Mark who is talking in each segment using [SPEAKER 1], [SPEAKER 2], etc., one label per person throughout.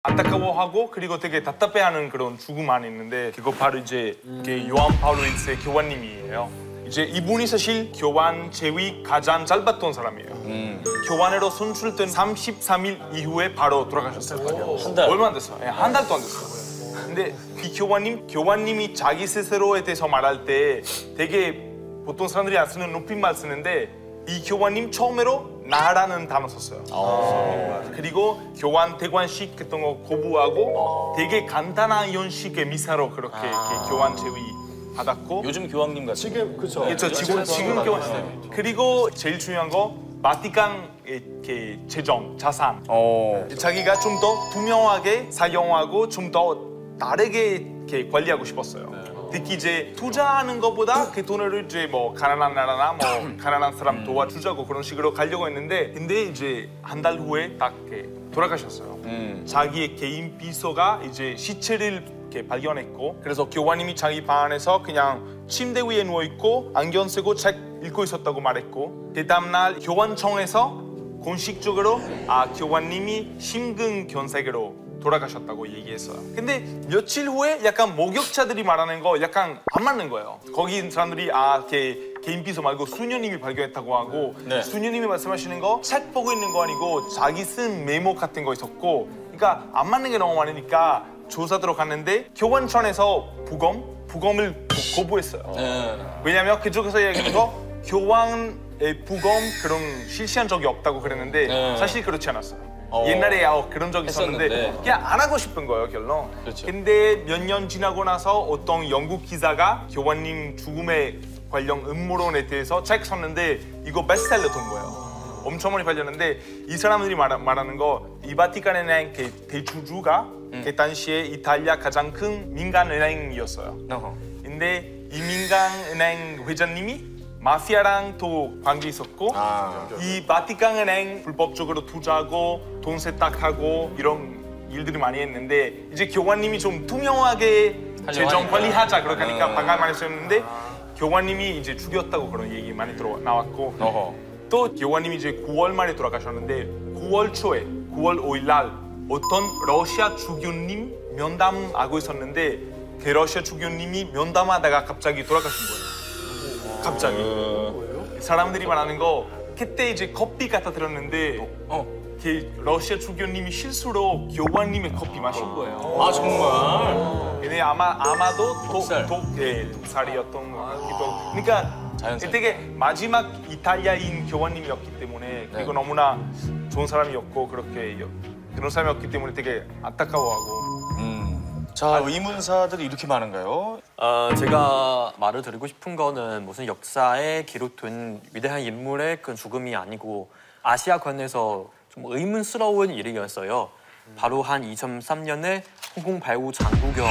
[SPEAKER 1] 안타까워하고 그리고 되게 답답해하는 그런 죽음만 있는데 그거 바로 이제 요한 바울로 1세 교환님이에요. 이제 이분이 사실 교환 제위 가장 짧았던 사람이에요. 교환으로 선출된 33일 이후에 바로 돌아가셨어요.
[SPEAKER 2] 한 달?
[SPEAKER 1] 얼마 안 됐어요. 네, 한 달도 안 됐어요. 근데 이 교환님이 자기 스스로에 대해서 말할 때 되게 보통 사람들이 안 쓰는 높임말 쓰는데 이 교환님 처음으로 나라는 단어 썼어요. 그리고 교환 대관식 같은 거 거부하고 되게 간단한 연식의 미사로 그렇게 이렇게 교환 제위 받았고
[SPEAKER 2] 요즘 교황님 같은
[SPEAKER 3] 지금 그쵸.
[SPEAKER 1] 그렇죠. 지금 교환 시대. 그리고 제일 중요한 거 바티칸 이렇게 재정 자산 자기가 좀 더 투명하게 사용하고 좀 더 다르게 이렇게 관리하고 싶었어요. 특히 이제 투자하는 것보다 그 돈을 이제 뭐 가난한 나라나 뭐 가난한 사람 도와주자고 그런 식으로 가려고 했는데 근데 이제 한 달 후에 딱 이렇게 돌아가셨어요. 자기의 개인 비서가 이제 시체를 이렇게 발견했고 그래서 교환님이 자기 방 안에서 그냥 침대 위에 누워 있고 안경 쓰고 책 읽고 있었다고 말했고 그 다음날 교환청에서 공식적으로 교환님이 심근경색으로 돌아가셨다고 얘기했어요. 근데 며칠 후에 약간 목격자들이 말하는 거 약간 안 맞는 거예요. 거기 있는 사람들이 개인 비서 말고 수녀님이 발견했다고 하고 수녀님이 말씀하시는 거 책 보고 있는 거 아니고 자기 쓴 메모 같은 거 있었고 그러니까 안 맞는 게 너무 많으니까 조사 들어갔는데 교환청에서 부검을 거부했어요. 왜냐면 그쪽에서 얘기하는 거 교황의 부검 그런 실시한 적이 없다고 그랬는데 사실 그렇지 않았어요. 옛날에 그런 적이 있었는데 그냥 안 하고 싶은 거예요, 결론.
[SPEAKER 2] 그렇죠.
[SPEAKER 1] 근데 몇 년 지나고 나서 어떤 영국 기자가 교환님 죽음에 관련 음모론에 대해서 책 썼는데 이거 베스트셀러 된 거예요. 엄청 많이 팔렸는데 이 사람들이 말하는 거 이 바티칸은행 대주주가 그 당시에 이탈리아 가장 큰 민간은행이었어요. 근데 이 민간은행 회장님이 마피아랑 또 관계 있었고 이 바티칸은행 불법적으로 투자하고 돈 세탁하고 이런 일들이 많이 했는데 이제 교환님이 좀 투명하게 재정 관리하자 그렇게 하니까 반감 많이 썼는데 교환님이 이제 죽였다고 그런 얘기 많이 나왔고 또 교환님이 이제 9월 말에 돌아가셨는데 9월 초에 9월 5일 날 어떤 러시아 주교님 면담하고 있었는데 그 러시아 주교님이 면담하다가 갑자기 돌아가신 거예요. 갑자기. 사람들이 말하는 거 그때 이제 커피 갖다 드렸는데 그 러시아 주교님이 실수로 교환님의 커피 마신 거예요.
[SPEAKER 2] 아 정말?
[SPEAKER 1] 근데 아마도 독살이었던 것 같기도 하고. 그러니까 되게 마지막 이탈리아인 교환님이었기 때문에 그리고 너무나 좋은 사람이었고 그런 사람이었기 때문에 되게 안타까워하고.
[SPEAKER 2] 자, 의문사들이 이렇게 많은가요?
[SPEAKER 4] 제가 말을 드리고 싶은 거는 무슨 역사에 기록된 위대한 인물의 그 죽음이 아니고 아시아권에서 좀 의문스러운 일이었어요. 바로 한 2003년에 홍콩 배우 장국영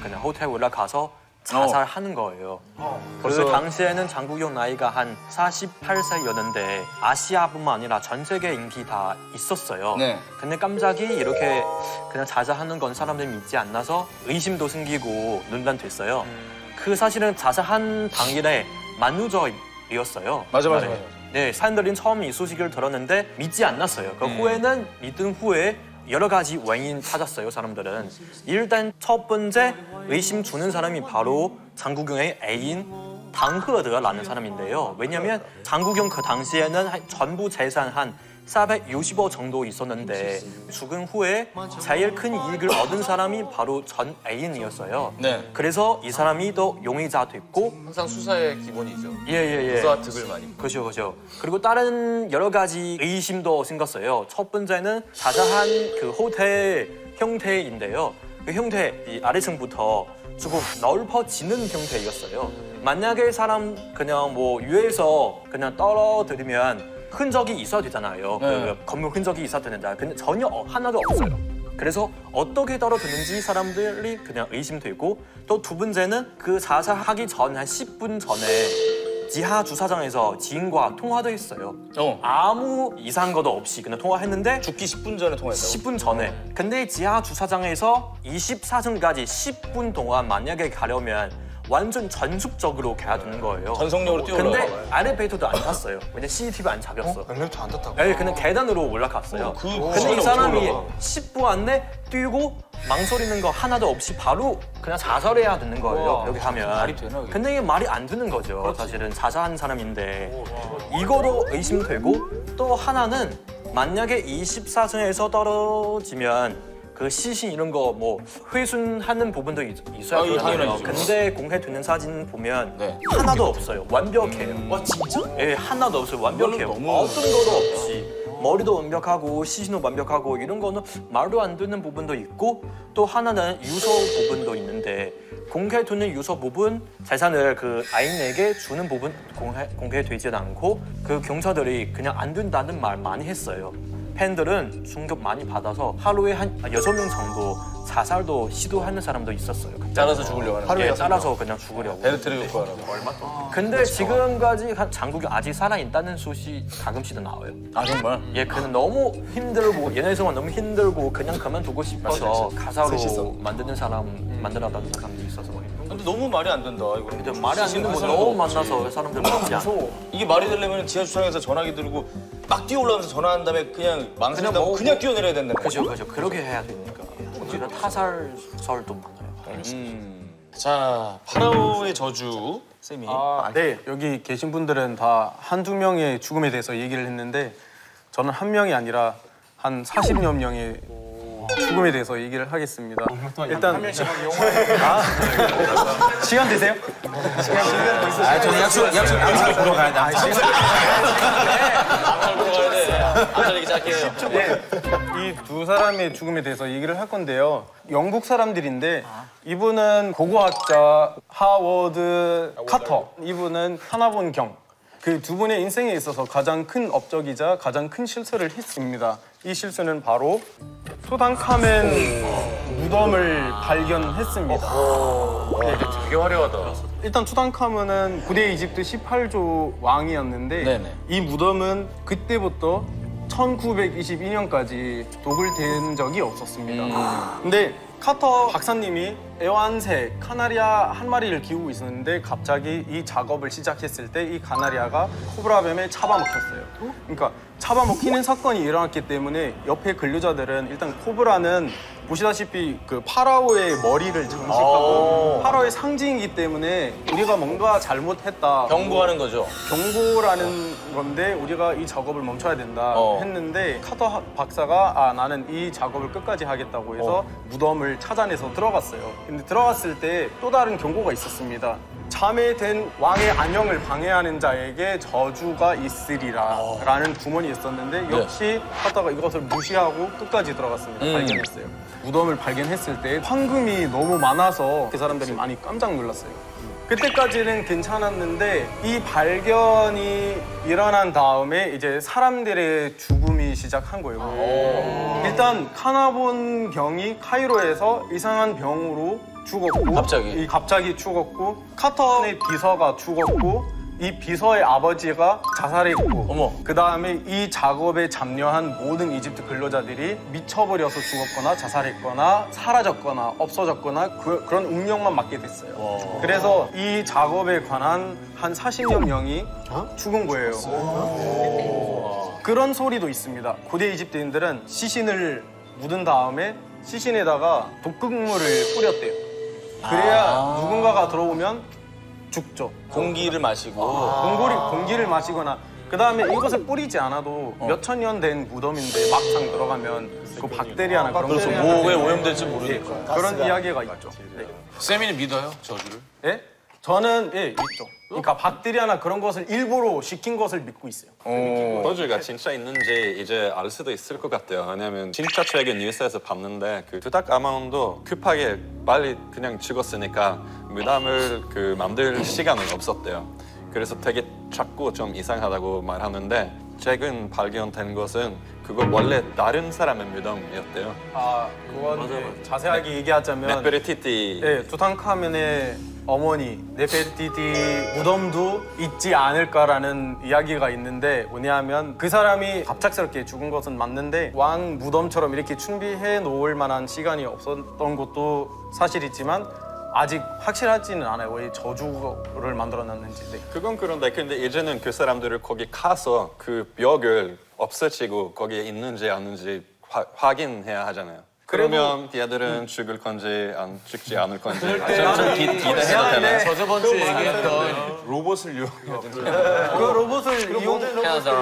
[SPEAKER 4] 그냥 호텔 올라가서 자살하는 거예요. 그 당시에는 장국영 나이가 한 48세였는데 아시아뿐만 아니라 전 세계 인기 다 있었어요. 근데 깜짝이 이렇게 그냥 자살하는 건 사람들이 믿지 않아서 의심도 생기고 논란됐어요. 그 사실은 자살한 당일에 만우절이었어요.
[SPEAKER 2] 맞아.
[SPEAKER 4] 네, 사람들은 처음 이 소식을 들었는데 믿지 않았어요. 그 후에는 믿은 후에 여러 가지 원인 찾았어요, 사람들은. 일단 첫 번째 의심 주는 사람이 바로 장국영의 애인 당허드라는 사람인데요. 왜냐면 장국영 그 당시에는 전부 재산 한 460억 정도 있었는데 죽은 후에 제일 큰 이익을 얻은 사람이 바로 전 애인이었어요. 그래서 이 사람이 더 용의자 됐고
[SPEAKER 5] 항상 수사의 기본이죠.
[SPEAKER 4] 예.
[SPEAKER 5] 수사 득을 많이.
[SPEAKER 4] 그렇죠. 그리고 다른 여러 가지 의심도 생겼어요. 첫 번째는 자살한 그 호텔 형태인데요. 그 형태 이 아래층부터 조금 넓어지는 형태였어요. 만약에 사람 그냥 뭐 위에서 그냥 떨어뜨리면 흔적이 있어야 되잖아요. 그 건물 흔적이 있어야 되는데 근데 전혀 하나도 없어요. 그래서 어떻게 떨어졌는지 사람들이 그냥 의심되고 또 두 번째는 그 자살하기 전 한 10분 전에 지하 주차장에서 지인과 통화도 했어요. 아무 이상한 것도 없이 그냥 통화했는데
[SPEAKER 2] 죽기 10분 전에 통화했다고?
[SPEAKER 4] 10분 전에. 근데 지하 주차장에서 24층까지 10분 동안 만약에 가려면 완전 전속적으로 가야 되는 거예요.
[SPEAKER 2] 전속력으로 뛰어
[SPEAKER 4] 근데
[SPEAKER 2] 올라가요.
[SPEAKER 4] 엘리베이터도 안 탔어요. 왜냐 CCTV 안 잡혔어.
[SPEAKER 3] 엘리베이터 안 탔다고?
[SPEAKER 4] 네, 그냥 계단으로 올라갔어요. 근데
[SPEAKER 2] 시간이
[SPEAKER 4] 이 사람이
[SPEAKER 2] 어떻게 올라가?
[SPEAKER 4] 10분 안에 뛰고 망설이는 거 하나도 없이 바로 그냥 자살해야 되는 거예요. 여기 가면.
[SPEAKER 2] 말이 되나, 이게?
[SPEAKER 4] 근데 이게 말이 안 되는 거죠. 사실은 자살한 사람인데 이거도 의심되고 또 하나는 만약에 24층에서 떨어지면 그 시신 이런 거 뭐 훼손하는 부분도 있어야
[SPEAKER 2] 이거
[SPEAKER 4] 되잖아요.
[SPEAKER 2] 당연하죠.
[SPEAKER 4] 근데 공개되는 사진 보면
[SPEAKER 2] 네.
[SPEAKER 4] 하나도 없어요. 완벽해요.
[SPEAKER 3] 와 진짜?
[SPEAKER 4] 예, 하나도 없어요. 완벽해요.
[SPEAKER 2] 너무-
[SPEAKER 4] 어떤 것도 없이 머리도 완벽하고 시신도 완벽하고 이런 거는 말도 안 되는 부분도 있고 또 하나는 유서 부분도 있는데 공개되는 유서 부분 재산을 그 아인에게 주는 부분 공개되지 않고 그 경찰들이 그냥 안 된다는 말 많이 했어요. 팬들은 충격 많이 받아서 하루에 한 6명 정도 자살도 시도하는 사람도 있었어요.
[SPEAKER 2] 잘라서 죽으려고 하는
[SPEAKER 4] 예, 따라서 그냥 죽으려고.
[SPEAKER 2] 베르트를 갖고 하라고.
[SPEAKER 4] 근데 지금까지 장국이 아직 살아있다는 소식 가끔씩 나와요.
[SPEAKER 2] 아 정말?
[SPEAKER 4] 예, 그는 너무 힘들고 연애생활 너무 힘들고 그냥 그만두고 싶어서 가사로 만드는 사람 만들어가는 사람도 있어서.
[SPEAKER 2] 근데 너무 말이 안 된다 이거.
[SPEAKER 4] 근데 말이 안 되는 거 너무 만나서 사람들 많지 않고.
[SPEAKER 2] 이게 말이 되려면 지하 주차장에서 전화기 들고 막 뛰어 올라가면서 전화한 다음에 그냥 망설이다가 그냥 뛰어내려야 된다는 거죠.
[SPEAKER 4] 그죠. 그렇게 해야 되니까. 이런 타살설도 많아요.
[SPEAKER 2] 자 파라오의 저주 쌤이.
[SPEAKER 5] 네, 여기 계신 분들은 다 한두 명의 죽음에 대해서 얘기를 했는데 저는 한 명이 아니라 한 40여 명의 죽음에 대해서 얘기를 하겠습니다. 일단 시간 되세요?
[SPEAKER 3] 저는 약속 보러 가야 돼.
[SPEAKER 2] 달리기 시작해요.
[SPEAKER 5] 이 두 사람의 죽음에 대해서 얘기를 할 건데요. 영국 사람들인데 이분은 고고학자 하워드 카터, 이분은 하나본 경. 그 두 분의 인생에 있어서 가장 큰 업적이자 가장 큰 실수를 했습니다. 이 실수는 바로 투탕카멘 무덤을 발견했습니다.
[SPEAKER 2] 되게 화려하다.
[SPEAKER 5] 일단 투탕카멘은 고대 이집트 18조 왕이었는데
[SPEAKER 2] 네네.
[SPEAKER 5] 이 무덤은 그때부터 1922년까지 도굴된 적이 없었습니다. 근데 카터 박사님이 애완새 카나리아 한 마리를 키우고 있었는데 갑자기 이 작업을 시작했을 때 이 카나리아가 코브라뱀에 잡아먹혔어요. 그러니까 잡아먹히는 사건이 일어났기 때문에 옆에 근로자들은 일단 코브라는 보시다시피 그 파라오의 머리를 장식하고 파라오의 상징이기 때문에 우리가 뭔가 잘못했다.
[SPEAKER 2] 경고하는 거죠.
[SPEAKER 5] 경고라는 건데 우리가 이 작업을 멈춰야 된다 했는데 카터 박사가 나는 이 작업을 끝까지 하겠다고 해서 무덤을 찾아내서 들어갔어요. 근데 들어갔을 때 또 다른 경고가 있었습니다. 참회된 왕의 안녕을 방해하는 자에게 저주가 있으리라 라는 구문이 있었는데 역시 카터가 이것을 무시하고 끝까지 들어갔습니다. 발견했어요. 무덤을 발견했을 때 황금이 너무 많아서 그 사람들이 많이 깜짝 놀랐어요. 그때까지는 괜찮았는데 이 발견이 일어난 다음에 이제 사람들의 죽음이 시작한 거예요. 일단 카나본 경이 카이로에서 이상한 병으로 죽었고 갑자기 죽었고 카터의 비서가 죽었고 이 비서의 아버지가 자살했고 그 다음에 이 작업에 참여한 모든 이집트 근로자들이 미쳐버려서 죽었거나 자살했거나 사라졌거나 없어졌거나 그런 운명만 맞게 됐어요. 그래서 이 작업에 관한 한 40여 명이 죽은 거예요. 그런 소리도 있습니다. 고대 이집트인들은 시신을 묻은 다음에 시신에다가 독극물을 뿌렸대요. 그래야 누군가가 들어오면 죽죠.
[SPEAKER 2] 공기를 마시고.
[SPEAKER 5] 공기를 마시거나 그 다음에 이것을 뿌리지 않아도 몇천 년 된 무덤인데 막상 들어가면 그 박테리아나 그런
[SPEAKER 2] 그래서
[SPEAKER 5] 것들이
[SPEAKER 2] 뭐에 오염될지 모르니까.
[SPEAKER 5] 그런 이야기가 있죠. 네.
[SPEAKER 3] 쌤이는 믿어요 저주를?
[SPEAKER 5] 예? 저는 있죠. 그러니까 박테리아나 그런 것을 일부러 시킨 것을 믿고 있어요.
[SPEAKER 6] 저주가 진짜 있는지 이제 알 수도 있을 것 같아요. 왜냐면 진짜 최근 뉴스에서 봤는데 그 투탕카멘도 급하게 빨리 그냥 죽었으니까 무덤을 그 만들 시간은 없었대요. 그래서 되게 작고 좀 이상하다고 말하는데 최근 발견된 것은 그거 원래 다른 사람의 무덤이었대요.
[SPEAKER 5] 그건 자세하게 얘기하자면
[SPEAKER 6] 네페르티티.
[SPEAKER 5] 투탕카멘의 어머니 네페르티티 무덤도 있지 않을까라는 이야기가 있는데 뭐냐면 그 사람이 갑작스럽게 죽은 것은 맞는데 왕 무덤처럼 이렇게 준비해 놓을 만한 시간이 없었던 것도 사실이지만 아직 확실하지는 않아요. 왜 저주를 만들어놨는지. 네.
[SPEAKER 6] 그건 그런데 근데 이제는 그 사람들을 거기 가서 그 벽을 없애치고 거기에 있는지 없는지 확인해야 하잖아요. 그러면 얘들은 죽을 건지 안 죽지 않을 건지 좀 기대해도 되나요?
[SPEAKER 3] 저번주에 얘기했던 로봇을 이용해야
[SPEAKER 5] 그 로봇을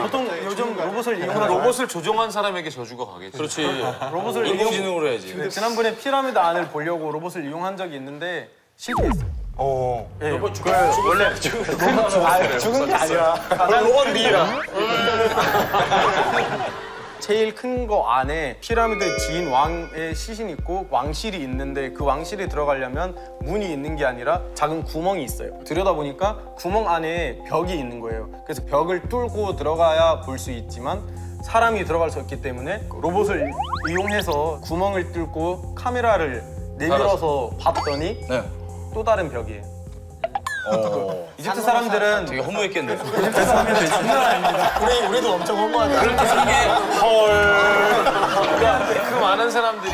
[SPEAKER 5] 보통 요즘 로봇을 이용하는
[SPEAKER 3] 로봇을 조종한 사람에게 저주가 가겠지.
[SPEAKER 2] 그렇지.
[SPEAKER 5] 로봇을
[SPEAKER 2] 인공지능으로 해야지.
[SPEAKER 5] 근데 지난번에 피라미드 안을 보려고 로봇을 이용한 적이 있는데 실패했어요. 네, 로봇 원래 죽은 게 아니라 로봇 미라. 제일 큰 거 안에 피라미드 지인 왕의 시신이 있고 왕실이 있는데 그 왕실에 들어가려면 문이 있는 게 아니라 작은 구멍이 있어요. 들여다보니까 구멍 안에 벽이 있는 거예요. 그래서 벽을 뚫고 들어가야 볼 수 있지만 사람이 들어갈 수 없기 때문에 로봇을 이용해서 구멍을 뚫고 카메라를 내밀어서 봤더니 또 다른 벽이에요. 이집트 사람들은
[SPEAKER 2] 되게 허무했겠네.
[SPEAKER 5] 이집트 사람들은 장난 아닙니다.
[SPEAKER 2] 우리도 엄청 허무하다.
[SPEAKER 3] 그 많은 사람들이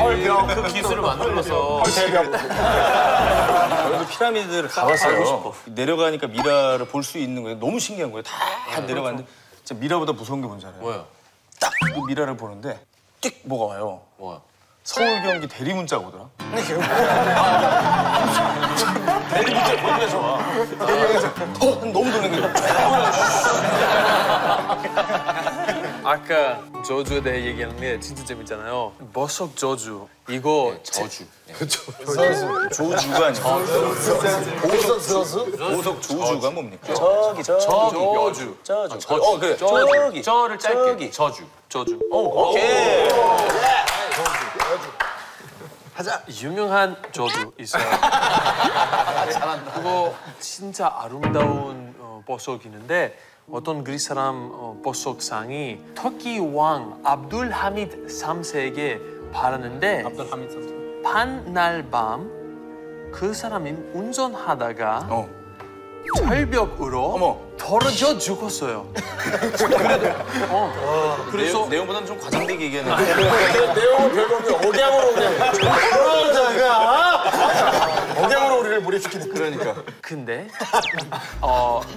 [SPEAKER 3] 그 기술을 만들어서
[SPEAKER 2] 저희도 피라미드를 가봤어요. 내려가니까 미라를 볼 수 있는 거예요. 너무 신기한 거예요. 다 내려갔는데 진짜 미라보다 무서운 게 뭔지 알아요?
[SPEAKER 3] 뭐야?
[SPEAKER 2] 딱 그 미라를 보는데 띡 뭐가 와요.
[SPEAKER 3] 뭐야?
[SPEAKER 2] 서울 경기 대리 문자가 오더라.
[SPEAKER 3] 대리 문자 보면서 와.
[SPEAKER 2] 너무 도는 거예요.
[SPEAKER 7] 아까 저주에 대해 얘기하는 게 진짜 재밌잖아요. 버석 저주. 이거
[SPEAKER 3] 저주.
[SPEAKER 2] 조주가 아니고 보석 조주가 뭡니까?
[SPEAKER 7] 저주.
[SPEAKER 2] 그래.
[SPEAKER 3] 저를 짧게. 저주.
[SPEAKER 2] 오케이.
[SPEAKER 7] 유명한 저주 있어요. 그거 진짜 아름다운 보석이는데 어떤 그리스 사람 보석상이 터키 왕 압둘 하미드 3세에게 바랐는데 반날 밤 그 사람이 운전하다가 절벽으로 떨어져 죽었어요. 그래서
[SPEAKER 2] 내용보다는 좀 과장되게 얘기하는데.
[SPEAKER 8] 내용은 별거 없는데 억양으로 그냥 그러다가 억양으로 우리를 몰입시키는.
[SPEAKER 2] 그러니까.
[SPEAKER 7] 근데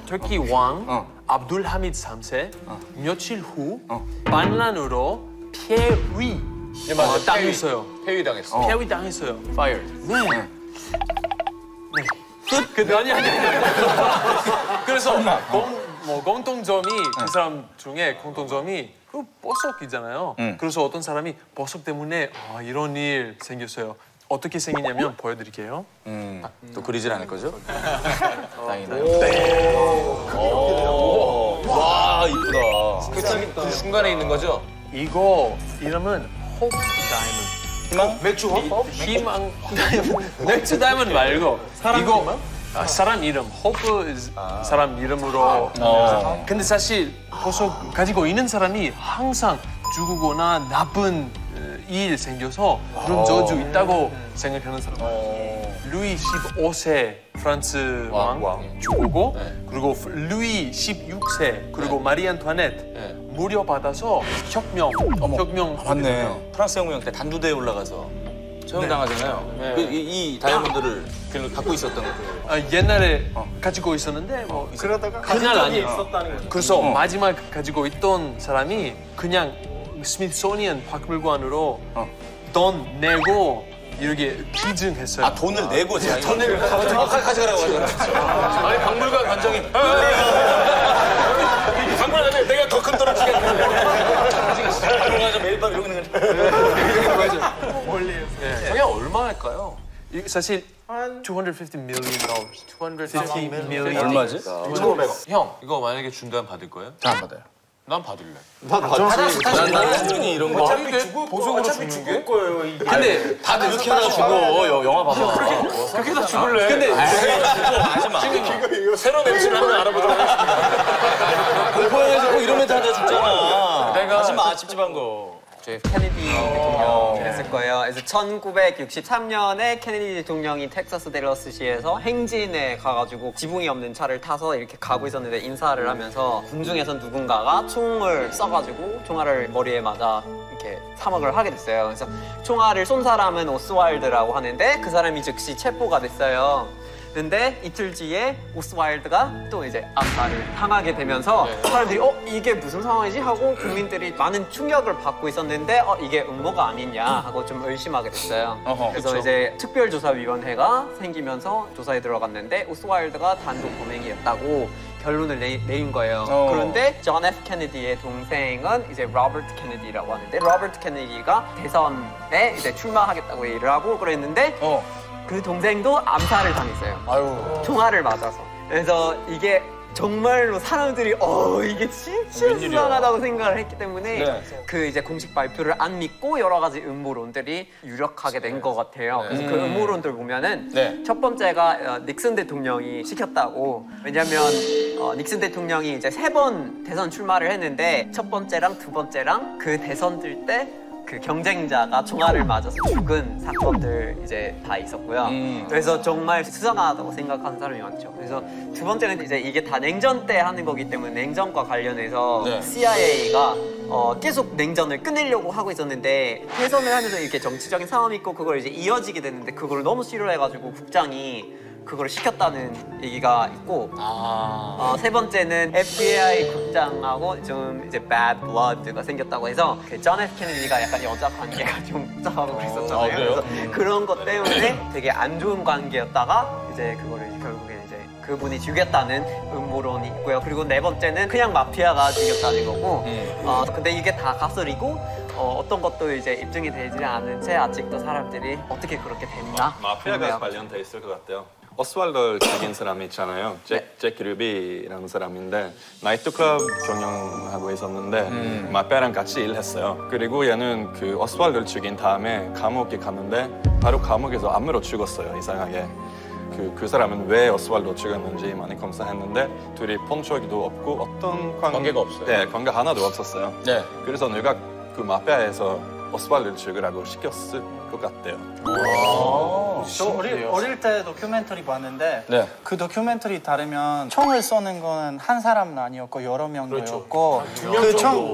[SPEAKER 7] 터키 왕 압둘 하미드 3세 며칠 후 반란으로 당했어요.
[SPEAKER 3] 폐위당했어.
[SPEAKER 7] 폐위당했어요.
[SPEAKER 3] Fired.
[SPEAKER 7] 네. 끝? 아니. 그래서 공통점이 그 사람 중에 공통점이 그 보석이잖아요. 그래서 어떤 사람이 보석 때문에 이런 일 생겼어요. 어떻게 생기냐면 보여드릴게요.
[SPEAKER 2] 또 그리질 않을 거죠? 다행이다. 와 이쁘다.
[SPEAKER 3] 그 중간에 있는 거죠?
[SPEAKER 7] 이거 이름은 호프 다이몬드.
[SPEAKER 2] 희망?
[SPEAKER 7] 맥주 희망 맥주 다이몬드 말고 이거 사람 이름 호프 사람 이름으로. 근데 사실 보석 가지고 있는 사람이 항상 죽거나 나쁜 일 생겨서 그런 저주 있다고 생각하는 사람. 루이 15세 프랑스 왕 죽고 그리고 루이 16세 그리고 마리 안토네트 무료받아서 혁명.
[SPEAKER 2] 맞네. 프랑스 혁명 때 단두대에 올라가서 처형당하잖아요. 이 다이아몬드를 갖고 있었던 거예요.
[SPEAKER 7] 옛날에 가지고 있었는데
[SPEAKER 5] 그러다가
[SPEAKER 7] 그날 아니에요.
[SPEAKER 5] 있었다는 거죠.
[SPEAKER 7] 그래서 마지막 가지고 있던 사람이 그냥 스미소니언 박물관으로 돈 내고 이렇게 기증했어요.
[SPEAKER 2] 돈을 내고 돈을 가져가라고 하잖아.
[SPEAKER 3] 아니 박물관 관장이
[SPEAKER 2] 박물관에 내가 더 큰 돈을 주겠다. 박물관에서 매일 밤 이러고 있는 거야.
[SPEAKER 7] 저게 얼마일까요? 사실 250 million dollars. 250 million.
[SPEAKER 2] 얼마지?
[SPEAKER 3] 형 이거 만약에 준다면 받을 거예요?
[SPEAKER 2] 안 받아요.
[SPEAKER 3] 난 받을래.
[SPEAKER 2] 난 충분히 이런 거.
[SPEAKER 3] 보석으로 주는 게?
[SPEAKER 5] 거예요 이게.
[SPEAKER 7] 근데
[SPEAKER 2] 다들 이렇게 하다가 죽어. 영화 봐봐.
[SPEAKER 7] 그렇게 다 죽을래. 근데
[SPEAKER 2] 지금 새로운 MC를 한번 알아보도록 하겠습니다. 공포영화에서 꼭 이런 멘트 하다 죽잖아. 하지마 찝찝한 거.
[SPEAKER 9] 케네디 대통령 했을 거예요. 그래서 1963년에 케네디 대통령이 텍사스 댈러스시에서 행진에 가가지고 지붕이 없는 차를 타서 이렇게 가고 있었는데 인사를 하면서 군중에서 누군가가 총을 쏴가지고 총알을 머리에 맞아 이렇게 이렇게 사막을 하게 됐어요. 그래서 총알을 쏜 사람은 오스왈드라고 하는데 그 사람이 즉시 체포가 됐어요. 근데 이틀 뒤에 오스왈드가 또 이제 암살을 당하게 되면서 사람들이 이게 무슨 상황이지 하고 국민들이 많은 충격을 받고 있었는데 이게 음모가 아니냐 하고 좀 의심하게 됐어요. 그래서 이제 특별조사위원회가 생기면서 조사에 들어갔는데 오스왈드가 단독 범행이었다고 결론을 내린 거예요. 그런데 존 F 케네디의 동생은 이제 로버트 케네디라고 하는데 로버트 케네디가 대선에 이제 출마하겠다고 얘기를 하고 그랬는데 그 동생도 암살을 당했어요. 총알을 맞아서. 그래서 이게 정말로 사람들이 이게 진짜 수상하다고 생각을 했기 때문에 그 이제 공식 발표를 안 믿고 여러 가지 음모론들이 유력하게 된 것 같아요. 그래서 그 음모론들 보면은 첫 번째가 닉슨 대통령이 시켰다고. 왜냐면 닉슨 대통령이 이제 3번 대선 출마를 했는데 첫 번째랑 두 번째랑 그 대선들 때 그 경쟁자가 총알을 맞아서 죽은 사건들 이제 다 있었고요. 그래서 정말 수상하다고 생각하는 사람이 많죠. 그래서 두 번째는 이제 이게 다 냉전 때 하는 거기 때문에 냉전과 관련해서 CIA가 계속 냉전을 끊으려고 하고 있었는데 대선을 하면서 이렇게 정치적인 상황이 있고 그걸 이제 이어지게 됐는데 그걸 너무 싫어해가지고 국장이 그걸 시켰다는 얘기가 있고 세 번째는 FBI 국장하고 좀 이제 bad blood가 생겼다고 해서 그 존 F 케네디가 약간 여자 관계가 좀 복잡하고 그랬었잖아요. 그래서 그런 것 때문에 되게 안 좋은 관계였다가 이제 그거를 결국에 이제 그분이 죽였다는 음모론이 있고요. 그리고 네 번째는 그냥 마피아가 죽였다는 거고 근데 이게 다 가설이고 어떤 것도 이제 입증이 되지 않은 채 아직도 사람들이 어떻게 그렇게 됐나?
[SPEAKER 6] 마피아가 관련돼 있을 것 같아요. 오스왈드를 죽인 사람이 있잖아요. 잭 루비라는 사람인데 나이트클럽 경영하고 있었는데 마피아랑 같이 일했어요. 그리고 얘는 그 오스왈드를 죽인 다음에 감옥에 갔는데 바로 감옥에서 암으로 죽었어요. 이상하게. 그 사람은 왜 오스왈드를 죽였는지 많이 검사했는데 둘이 본 적도 없고 어떤
[SPEAKER 2] 관계가 없어요.
[SPEAKER 6] 네, 관계 하나도 없었어요. 그래서 누가 그 마피아에서 오스왈드를 죽이라고 시켰을 것 같대요.
[SPEAKER 5] 저 어릴 때 다큐멘터리 봤는데 그 다큐멘터리 따르면 총을 쏘는 거는 한 사람은 아니었고 여러 명이었고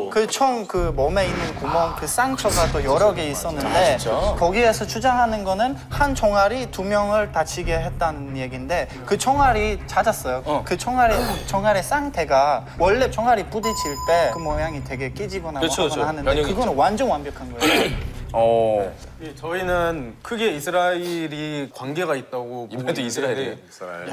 [SPEAKER 5] 그 총 그 몸에 있는 구멍 그 상처가 또 여러 개 있었는데 거기에서 주장하는 거는 한 총알이 2명을 다치게 했다는 얘기인데 그 총알이 잦았어요. 그 총알의 상태가 원래 총알이 부딪힐 때 그 모양이 되게 깨지거나 하거나 하는데 그거는 완전 완벽한 거예요. 저희는 크게 이스라엘이 관계가 있다고
[SPEAKER 2] 이번에도 이스라엘이에요.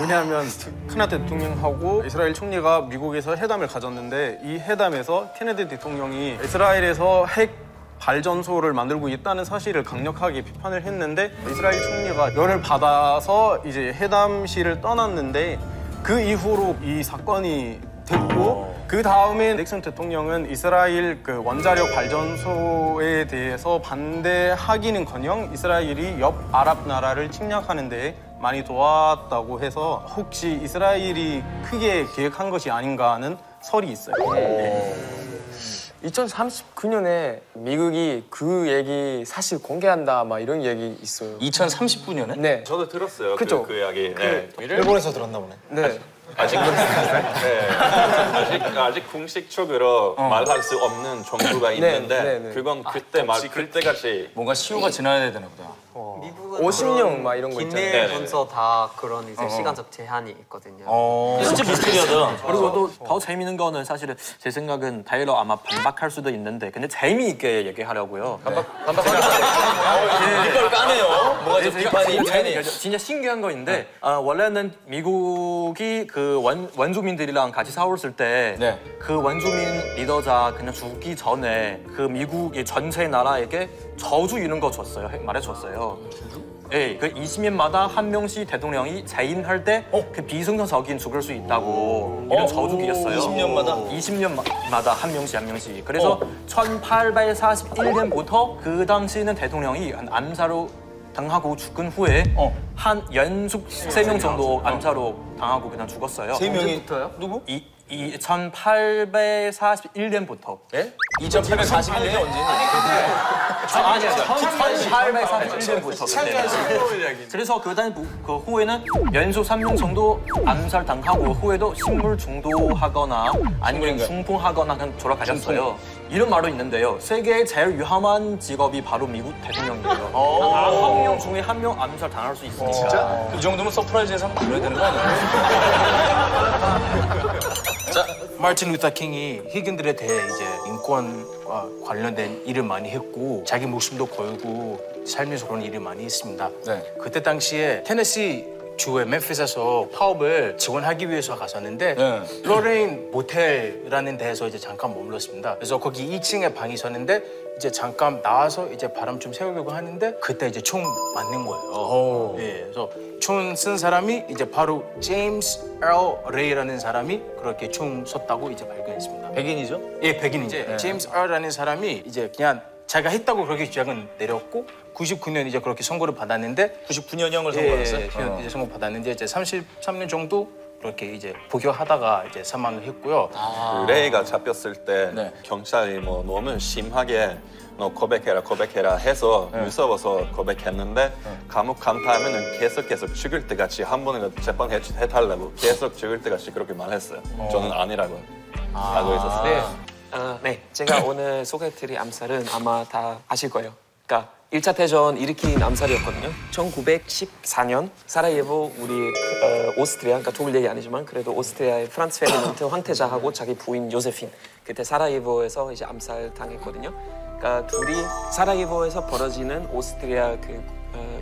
[SPEAKER 5] 왜냐하면 케네디 대통령하고 이스라엘 총리가 미국에서 회담을 가졌는데 이 회담에서 케네디 대통령이 이스라엘에서 핵 발전소를 만들고 있다는 사실을 강력하게 비판을 했는데 이스라엘 총리가 열을 받아서 이제 회담실을 떠났는데 그 이후로 이 사건이 됐고 그 다음에 닉슨 대통령은 이스라엘 그 원자력 발전소에 대해서 반대하기는커녕 이스라엘이 옆 아랍 나라를 침략하는 데 많이 도왔다고 해서 혹시 이스라엘이 크게 계획한 것이 아닌가 하는 설이 있어요.
[SPEAKER 3] 2039년에 미국이 그 얘기 사실 공개한다 막 이런 얘기 있어요.
[SPEAKER 2] 2039년에?
[SPEAKER 3] 네.
[SPEAKER 6] 저도 들었어요.
[SPEAKER 3] 그쵸?
[SPEAKER 6] 그 이야기.
[SPEAKER 8] 일본에서 들었나 보네.
[SPEAKER 3] 네.
[SPEAKER 6] 아직 공식적으로 말할 수 없는 정부가 있는데 그건 그때 그때같이
[SPEAKER 2] 뭔가 시효가 지나야 되나 보다.
[SPEAKER 9] 미국은
[SPEAKER 3] 50년 막 이런 거 있잖아요.
[SPEAKER 9] 기밀문서 다 그런 이제 시간적 제한이 있거든요.
[SPEAKER 2] 진짜 미스터리하다.
[SPEAKER 4] 그리고 또 더 재미있는 거는 사실은 제 생각은 타일러 아마 반박할 수도 있는데 근데 재미있게 얘기하려고요.
[SPEAKER 2] 이걸 까네요. 뭐가 좀 비판이
[SPEAKER 4] 진짜 신기한 거인데 원래는 미국이 그 원주민들이랑 같이 싸웠을 때 그 원주민 리더자 그냥 죽기 전에 그 미국의 전체 나라에게 저주 이런 거 줬어요. 말해줬어요. 예, 그 20년마다 한 명씩 대통령이 재임할 때 그 비승선적인 죽을 수 있다고 이런 저주기였어요. 20년마다 한 명씩. 그래서 1841년부터 그 당시는 대통령이 암살로 당하고 죽은 후에 한 연속 3명 정도 암살로 당하고 그냥 죽었어요.
[SPEAKER 2] 3명이부터요? 누구?
[SPEAKER 4] 1841년부터.
[SPEAKER 2] 예? 2841년이 언제니? 아니야. 1841년부터.
[SPEAKER 4] 그래서 그 후에는 연속 3명 정도 암살당하고 후에도 식물 중독하거나 아니면 중풍하거나 그냥 돌아가셨어요. 이런 말도 있는데요. 세계의 제일 위험한 직업이 바로 미국 대통령이에요. 9명 중에 1명 암살 당할 수 있으니까.
[SPEAKER 2] 진짜? 이 정도면 서프라이즈에서 한번 그래야 되는 거 아니에요?
[SPEAKER 10] 자, 마틴 루터 킹이 흑인들에 대해 이제 인권과 관련된 일을 많이 했고 자기 목숨도 걸고 살면서 그런 일을 많이 했습니다.
[SPEAKER 2] 네.
[SPEAKER 10] 그때 당시에 테네시 주의 멤피스에서 파업을 지원하기 위해서 갔었는데 로레인 모텔이라는 데에서 이제 잠깐 머물렀습니다. 그래서 거기 2층에 방이 있었는데 이제 잠깐 나와서 이제 바람 좀 세우려고 하는데 그때 이제 총 맞는 거예요. 예, 그래서 총 쓴 사람이 이제 바로 제임스 레이라는 사람이 그렇게 총 썼다고 이제 발견했습니다.
[SPEAKER 2] 백인이죠?
[SPEAKER 10] 예, 백인이죠. 제임스 라는 사람이 이제 그냥 자기가 했다고 그렇게 주장은 내렸고 99년 이제 그렇게 선고를 받았는데
[SPEAKER 2] 99년형을 선고받았어요?
[SPEAKER 10] 이제 선고 받았는데 이제 33년 정도 그렇게 이제 복역하다가 이제 사망을 했고요.
[SPEAKER 6] 그 레이가 잡혔을 때 경찰이 뭐 너무 심하게 너 고백해라 해서 무서워서 고백했는데 감옥 간파하면은 계속 죽을 때까지 한 번은 재판해달라고 계속 죽을 때까지 그렇게 말했어요. 저는 아니라고 알고 있었어요.
[SPEAKER 11] 네, 제가 오늘 소개해드릴 암살은 아마 다 아실 거예요. 그러니까 1차 대전 일으킨 암살이었거든요. 1914년 사라예보 우리 오스트리아, 그러니까 독일 얘기 아니지만 그래도 오스트리아의 프란츠 페르디난트 황태자하고 자기 부인 요세핀 그때 사라예보에서 이제 암살 당했거든요. 그러니까 둘이 사라예보에서 벌어지는 오스트리아 그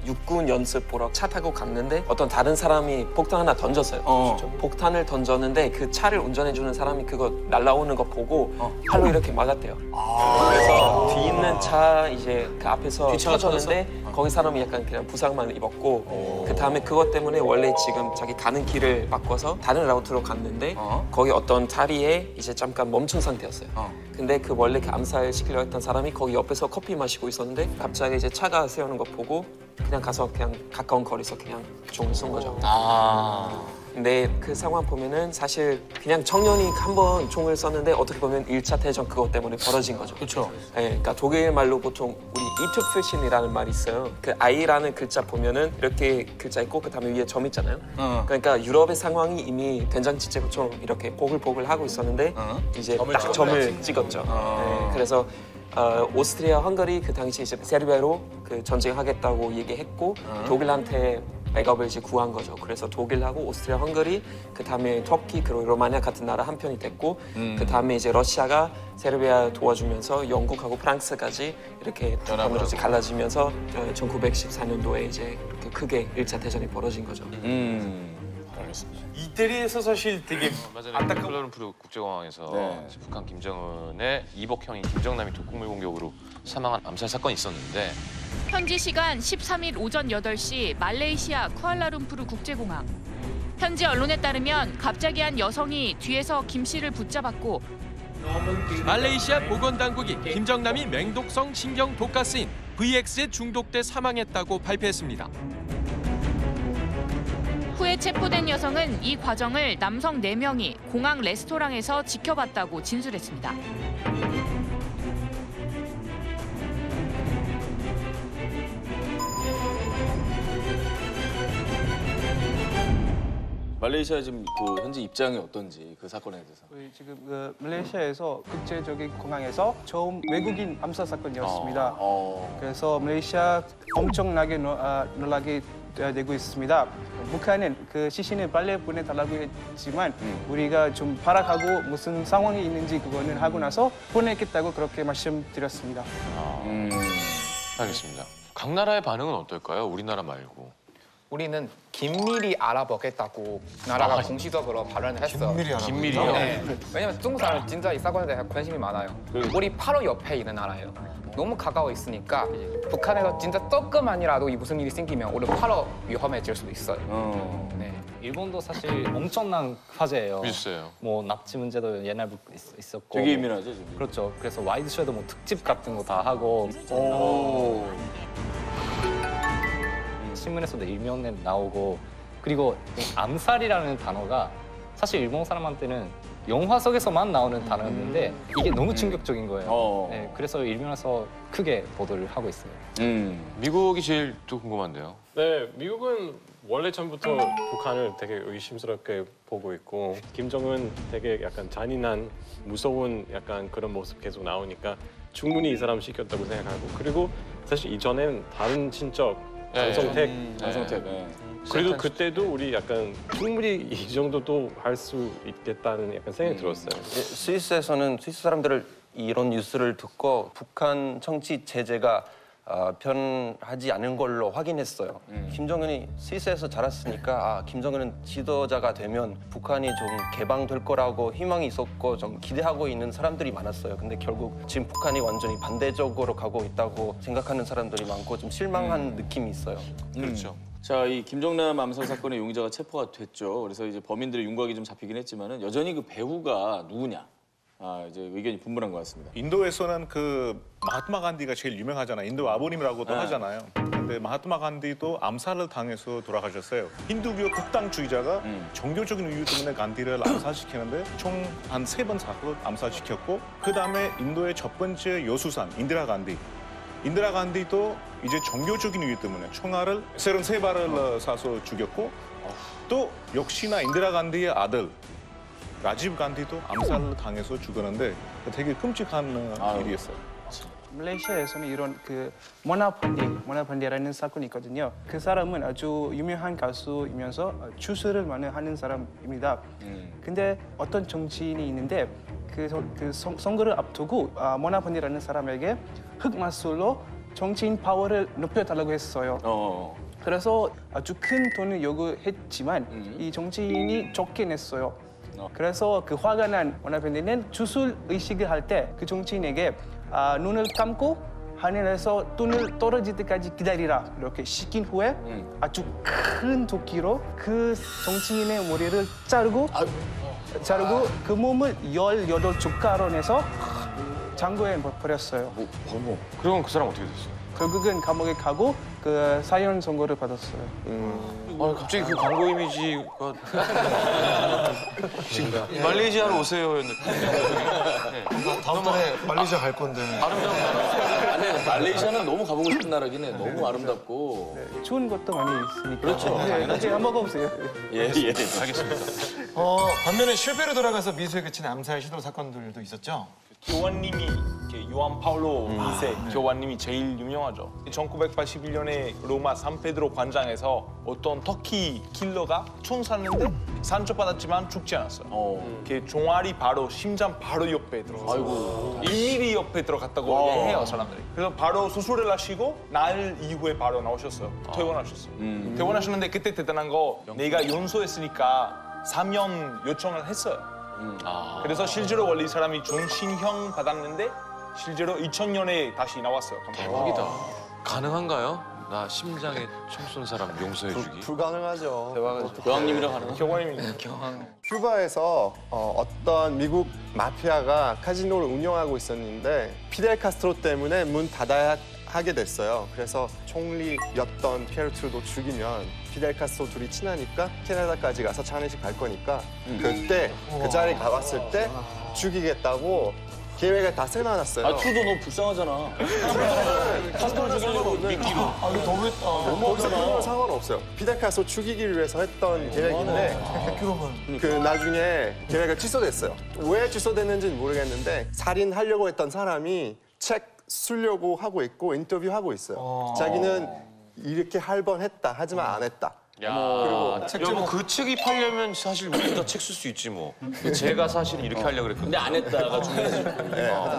[SPEAKER 11] 육군 연습 보러 차 타고 갔는데 어떤 다른 사람이 폭탄 하나 던졌어요. 폭탄을 던졌는데 그 차를 운전해주는 사람이 그거 날라오는 거 보고 팔로 이렇게 막았대요. 그래서 뒤 있는 차 이제 그 앞에서 터졌는데 거기 사람이 약간 그냥 부상만 입었고 그 다음에 그것 때문에 원래 지금 자기 가는 길을 바꿔서 다른 라우트로 갔는데 거기 어떤 다리에 이제 잠깐 멈춘 상태였어요. 근데 그 원래 그 암살 시키려 했던 사람이 거기 옆에서 커피 마시고 있었는데 갑자기 이제 차가 세우는 거 보고 그냥 가서 그냥 가까운 거리에서 그냥 총을 쏜 거죠. 근데 그 상황 보면은 사실 그냥 청년이 한 번 총을 쐈는데 어떻게 보면 1차 대전 그것 때문에 벌어진 거죠.
[SPEAKER 10] 그렇죠.
[SPEAKER 11] 네, 그러니까 독일 말로 보통 우리 이투피신이라는 말이 있어요. 그 I라는 글자 보면은 이렇게 글자 있고 그 다음에 위에 점 있잖아요. 그러니까 유럽의 상황이 이미 된장찌개처럼 이렇게 보글보글 하고 있었는데 이제 딱 점을 찍었죠. 네, 그래서 오스트리아, 헝가리 그 당시 이제 세르비아로 그 전쟁하겠다고 얘기했고 독일한테 백업을 이제 구한 거죠. 그래서 독일하고 오스트리아, 헝가리, 그 다음에 터키 그리고 로마니아 같은 나라 한 편이 됐고 그 다음에 이제 러시아가 세르비아 도와주면서 영국하고 프랑스까지 이렇게 두 편으로 이제 갈라지면서 1914년도에 이제 이렇게 크게 1차 대전이 벌어진 거죠.
[SPEAKER 1] 이태리에서 사실 되게 안타까운
[SPEAKER 12] 쿠알라룸푸르 국제공항에서 북한 김정은의 이복형인 김정남이 독극물 공격으로 사망한 암살 사건이 있었는데
[SPEAKER 13] 현지 시간 13일 오전 8시 말레이시아 쿠알라룸푸르 국제공항. 현지 언론에 따르면 갑자기 한 여성이 뒤에서 김 씨를 붙잡았고
[SPEAKER 14] 말레이시아 보건당국이 김정남이 맹독성 신경 독가스인 VX에 중독돼 사망했다고 발표했습니다.
[SPEAKER 13] 후에 체포된 여성은 이 과정을 남성 4명이 공항 레스토랑에서 지켜봤다고 진술했습니다.
[SPEAKER 2] 말레이시아 지금 그 현재 입장이 어떤지 그 사건에 대해서.
[SPEAKER 5] 지금 그 말레이시아에서 국제적인 공항에서 처음 외국인 암살 사건이었습니다. 그래서 말레이시아 엄청나게 놀라게 되고 있습니다. 북한은 그 시신을 빨리 보내달라고 했지만 우리가 좀 파악하고 무슨 상황이 있는지 그거는 하고 나서 보내겠다고 그렇게 말씀드렸습니다.
[SPEAKER 12] 알겠습니다. 각 나라의 반응은 어떨까요? 우리나라 말고.
[SPEAKER 3] 우리는 긴밀히 알아보겠다고 나라가 공식적으로 발언을 했어.
[SPEAKER 12] 긴밀히요?
[SPEAKER 3] 네. 왜냐면 중국 사람은 진짜 이 사건에 대해 관심이 많아요. 우리 바로 옆에 있는 나라예요. 너무 가까워 있으니까 북한에서 진짜 조금만이라도 무슨 일이 생기면 우리 바로 위험해질 수도 있어요.
[SPEAKER 15] 네. 일본도 사실 엄청난 화제예요.
[SPEAKER 12] 있어요.
[SPEAKER 15] 뭐 납치 문제도 옛날부터 있었고.
[SPEAKER 2] 되게 예민하죠 지금.
[SPEAKER 15] 그렇죠. 그래서 와이드쇼도 뭐 특집 같은 거 다 하고. 신문에서도 일면에 나오고 그리고 암살이라는 단어가 사실 일본 사람한테는 영화 속에서만 나오는 단어였는데 이게 너무 충격적인 거예요. 네, 그래서 일면에서 크게 보도를 하고 있어요.
[SPEAKER 12] 미국이 제일 또 궁금한데요.
[SPEAKER 16] 네, 미국은 원래 전부터 북한을 되게 의심스럽게 보고 있고 김정은 되게 약간 잔인한 무서운 약간 그런 모습 계속 나오니까 충분히 이 사람 시켰다고 생각하고 그리고 사실 이전엔 다른 친척 장성택 그래도 그때도 우리 약간 충분히 이 정도도 할 수 있겠다는 약간 생각이 들었어요.
[SPEAKER 17] 스위스에서는 스위스 사람들을 이런 뉴스를 듣고 북한 정치 제재가 변하지 않은 걸로 확인했어요. 김정은이 스위스에서 자랐으니까 김정은은 지도자가 되면 북한이 좀 개방될 거라고 희망이 있었고 좀 기대하고 있는 사람들이 많았어요. 근데 결국 지금 북한이 완전히 반대적으로 가고 있다고 생각하는 사람들이 많고 좀 실망한 느낌이 있어요.
[SPEAKER 2] 그렇죠. 자, 이 김정남 암살 사건의 용의자가 체포가 됐죠. 그래서 이제 범인들의 윤곽이 좀 잡히긴 했지만은 여전히 그 배후가 누구냐? 이제 의견이 분분한 것 같습니다.
[SPEAKER 18] 인도에서는 그 마하트마 간디가 제일 유명하잖아요. 인도 아버님이라고도 하잖아요. 근데 마하트마 간디도 암살을 당해서 돌아가셨어요. 힌두교 극단주의자가 종교적인 이유 때문에 간디를 암살시키는데 총 한 3번 사고 암살시켰고 그다음에 인도의 첫 번째 여수상 인디라 간디. 인디라 간디도 이제 종교적인 이유 때문에 총알을 33발을 쏴서 죽였고 또 역시나 인디라 간디의 아들 라지브 간디도 암살을 당해서 죽었는데 되게 끔찍한 일이었어요.
[SPEAKER 19] 말레이시아에서는 이런 그 모나판디라는 사건이 있거든요. 그 사람은 아주 유명한 가수이면서 주술을 많이 하는 사람입니다. 근데 어떤 정치인이 있는데 그 선거를 앞두고 모나판디라는 사람에게 흑마술로 정치인 파워를 높여달라고 했어요. 그래서 아주 큰 돈을 요구했지만 이 정치인이 적게 냈어요. 그래서 그 화가 난 모나판디는 주술 의식을 할 때 그 정치인에게 눈을 감고 하늘에서 돈을 떨어질 때까지 기다리라 이렇게 시킨 후에 아주 큰 도끼로 그 정치인의 머리를 자르고 그 몸을 18조가로 내서 창고에 버렸어요.
[SPEAKER 12] 그럼 그 사람 어떻게 됐어요?
[SPEAKER 19] 결국은 감옥에 가고 그 사형 선고를 받았어요.
[SPEAKER 12] 갑자기 그 광고 이미지가 말레이시아로 오세요.
[SPEAKER 8] 다음 달에 말레이시아 갈 건데.
[SPEAKER 2] 말레이시아는 너무 가보고 싶은 나라긴 해. 너무 아름답고.
[SPEAKER 19] 좋은 것도 많이 있으니까.
[SPEAKER 2] 그렇죠.
[SPEAKER 19] 나중에 한번 먹어보세요.
[SPEAKER 12] 예, 알겠습니다.
[SPEAKER 8] 반면에 실패로 돌아가서 미수에 그친 암살 시도 사건들도 있었죠?
[SPEAKER 1] 교황님이 요한 파울로 2세 교황님이 제일 유명하죠. 1981년에 로마 산페드로 관장에서 어떤 터키 킬러가 총 쐈는데 상처받았지만 죽지 않았어요. 그 종아리 바로 심장 바로 옆에 들어갔어요. 1mm 옆에 들어갔다고 해요 사람들이. 그래서 바로 수술을 하시고 날 이후에 바로 나오셨어요. 퇴원하셨어요. 퇴원하셨는데 그때 대단한 거 내가 연소했으니까 사면 요청을 했어요. 그래서 실제로 원래 이 사람이 종신형 받았는데 실제로 2000년에 다시 나왔어요.
[SPEAKER 12] 대박이다. 가능한가요? 나 심장에 총 쏜 사람 용서해주기?
[SPEAKER 8] 불가능하죠.
[SPEAKER 2] 대박이죠. 교황님이랑 하는 거?
[SPEAKER 1] 교황님이.
[SPEAKER 20] 큐바에서 어떤 미국 마피아가 카지노를 운영하고 있었는데 피델 카스트로 때문에 문 닫아야 하게 됐어요. 그래서 총리였던 피에르트도 죽이면 피델 카스트로 둘이 친하니까 캐나다까지 가서 장례식 갈 거니까 그때 그 자리에 가봤을 때 죽이겠다고 계획을 다 세워놨어요.
[SPEAKER 2] 트루도 너무 불쌍하잖아. 카스트로 죽이려고 미끼로.
[SPEAKER 20] 이거 너무했다. 너무하잖아. 상관없어요. 피델 카스트로 죽이기 위해서 했던 계획인데 그 나중에 계획을 취소됐어요. 왜 취소됐는지는 모르겠는데 살인하려고 했던 사람이 책 쓰려고 하고 있고 인터뷰하고 있어요. 자기는 이렇게 할 뻔했다 하지만 안 했다.
[SPEAKER 12] 그리고 그 책이 팔려면 사실 우리가 책 쓸 수 있지 뭐. 제가 사실 이렇게 하려고 그랬거든요.
[SPEAKER 2] 근데 안 했다가 중요하지.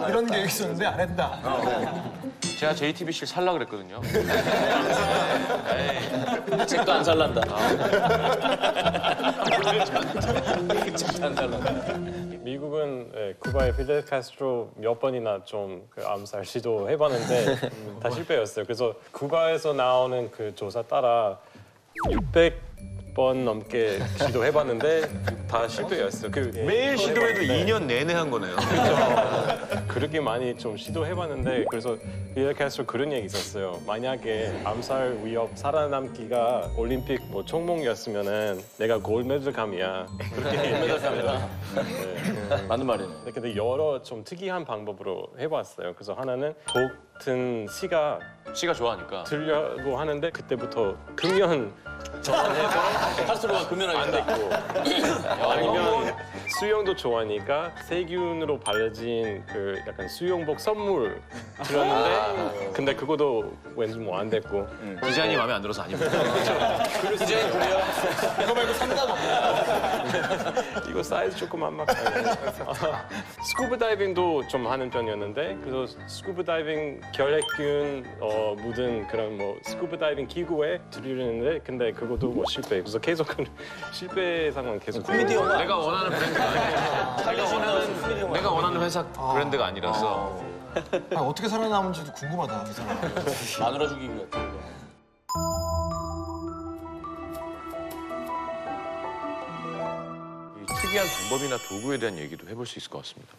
[SPEAKER 8] 이런 계획이 있었는데 안 했다.
[SPEAKER 12] 제가 JTBC를 살려고 그랬거든요.
[SPEAKER 2] 책도 안 살란다. 책도 안 살란다.
[SPEAKER 16] 미국은 쿠바의 피델 카스트로 몇 번이나 좀 그 암살 시도해봤는데 다 실패였어요. 그래서 쿠바에서 나오는 그 조사 따라 10번 넘게 시도해봤는데 다 실패였어요.
[SPEAKER 12] 매일 시도해도 2년 내내 한 거네요.
[SPEAKER 16] 그렇게 많이 좀 시도해봤는데 그래서 피델 카스트로 그런 얘기 있었어요. 만약에 암살 위협 살아남기가 올림픽 뭐 종목이었으면은 내가 골메달감이야. 그렇게 얘기했어요.
[SPEAKER 2] 맞는 말이네.
[SPEAKER 16] 근데 여러 좀 특이한 방법으로 해봤어요. 그래서 하나는 독튼 씨가
[SPEAKER 12] 좋아하니까
[SPEAKER 16] 들려고 하는데 그때부터 금연 전환해서
[SPEAKER 2] 카스트로가 금연하기
[SPEAKER 16] 안 됐고 아니면 수영도 좋아하니까 세균으로 발라진 그 약간 수영복 선물 드렸는데 근데 그것도 왠지 뭐 안 됐고
[SPEAKER 12] 디자인이 마음에 안 들어서 안 입어요.
[SPEAKER 16] 그래서 디자인 그래요?
[SPEAKER 8] 이거 말고 산다고.
[SPEAKER 16] 이거 사이즈 조금 안 맞아요. 스쿠버 다이빙도 좀 하는 편이었는데 그래서 스쿠버 다이빙 결핵균 묻은 그런 뭐 스쿠버 다이빙 기구에 들이려는데 근데 그것도 뭐 실패. 그래서 계속 실패 상황 계속.
[SPEAKER 12] 코미디언 내가 원하는 브랜드가 내가 원하는 회사 브랜드가 아니라서.
[SPEAKER 8] 어떻게 살아남은지도 궁금하다, 이 사람.
[SPEAKER 2] 마누라 죽이기 같은 거.
[SPEAKER 12] 특이한 방법이나 도구에 대한 얘기도 해볼 수 있을 것 같습니다.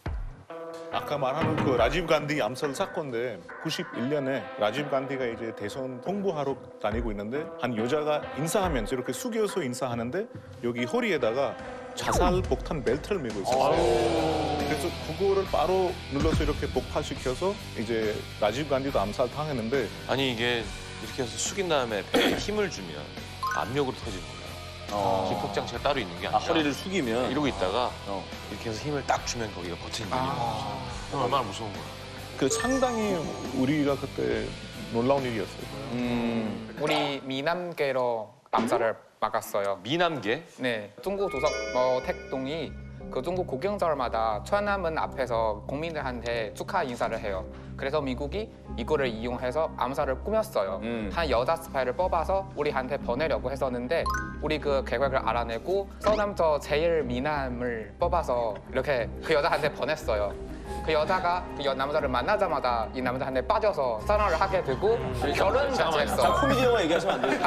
[SPEAKER 18] 아까 말하는 그 라지브 간디 암살 사건인데 91년에 라지브 간디가 이제 대선 홍보하러 다니고 있는데 한 여자가 인사하면서 이렇게 숙여서 인사하는데 여기 허리에다가 자살 폭탄 벨트를 메고 있었어요. 그래서 그거를 바로 눌러서 이렇게 폭파시켜서 이제 라지브 간디도 암살 당했는데
[SPEAKER 12] 아니 이게 이렇게 해서 숙인 다음에 배에 힘을 주면 압력으로 터지는 거예요. 기폭 장치가 따로 있는 게 아니라
[SPEAKER 2] 허리를 숙이면
[SPEAKER 12] 이러고 있다가 이렇게 해서 힘을 딱 주면 거기가 버티는 거예요. 얼마나 무서운 거야.
[SPEAKER 18] 그 상당히 우리가 그때 놀라운 일이었어요.
[SPEAKER 3] 우리 미남계로 암살을 막았어요.
[SPEAKER 12] 미남계?
[SPEAKER 3] 네. 중국 주석 택동이 그 중국 국경절마다 천안문 앞에서 국민들한테 축하 인사를 해요. 그래서 미국이 이거를 이용해서 암살을 꾸몄어요. 한 여자 스파이를 뽑아서 우리한테 보내려고 했었는데 우리 그 계획을 알아내고 서남저 제일 미남을 뽑아서 이렇게 그 여자한테 보냈어요. 그 여자가 그 남자를 만나자마자 이 남자한테 빠져서 사랑을 하게 되고 결혼까지 했어.
[SPEAKER 2] 자, 코미디 영화 얘기하시면 안 돼요.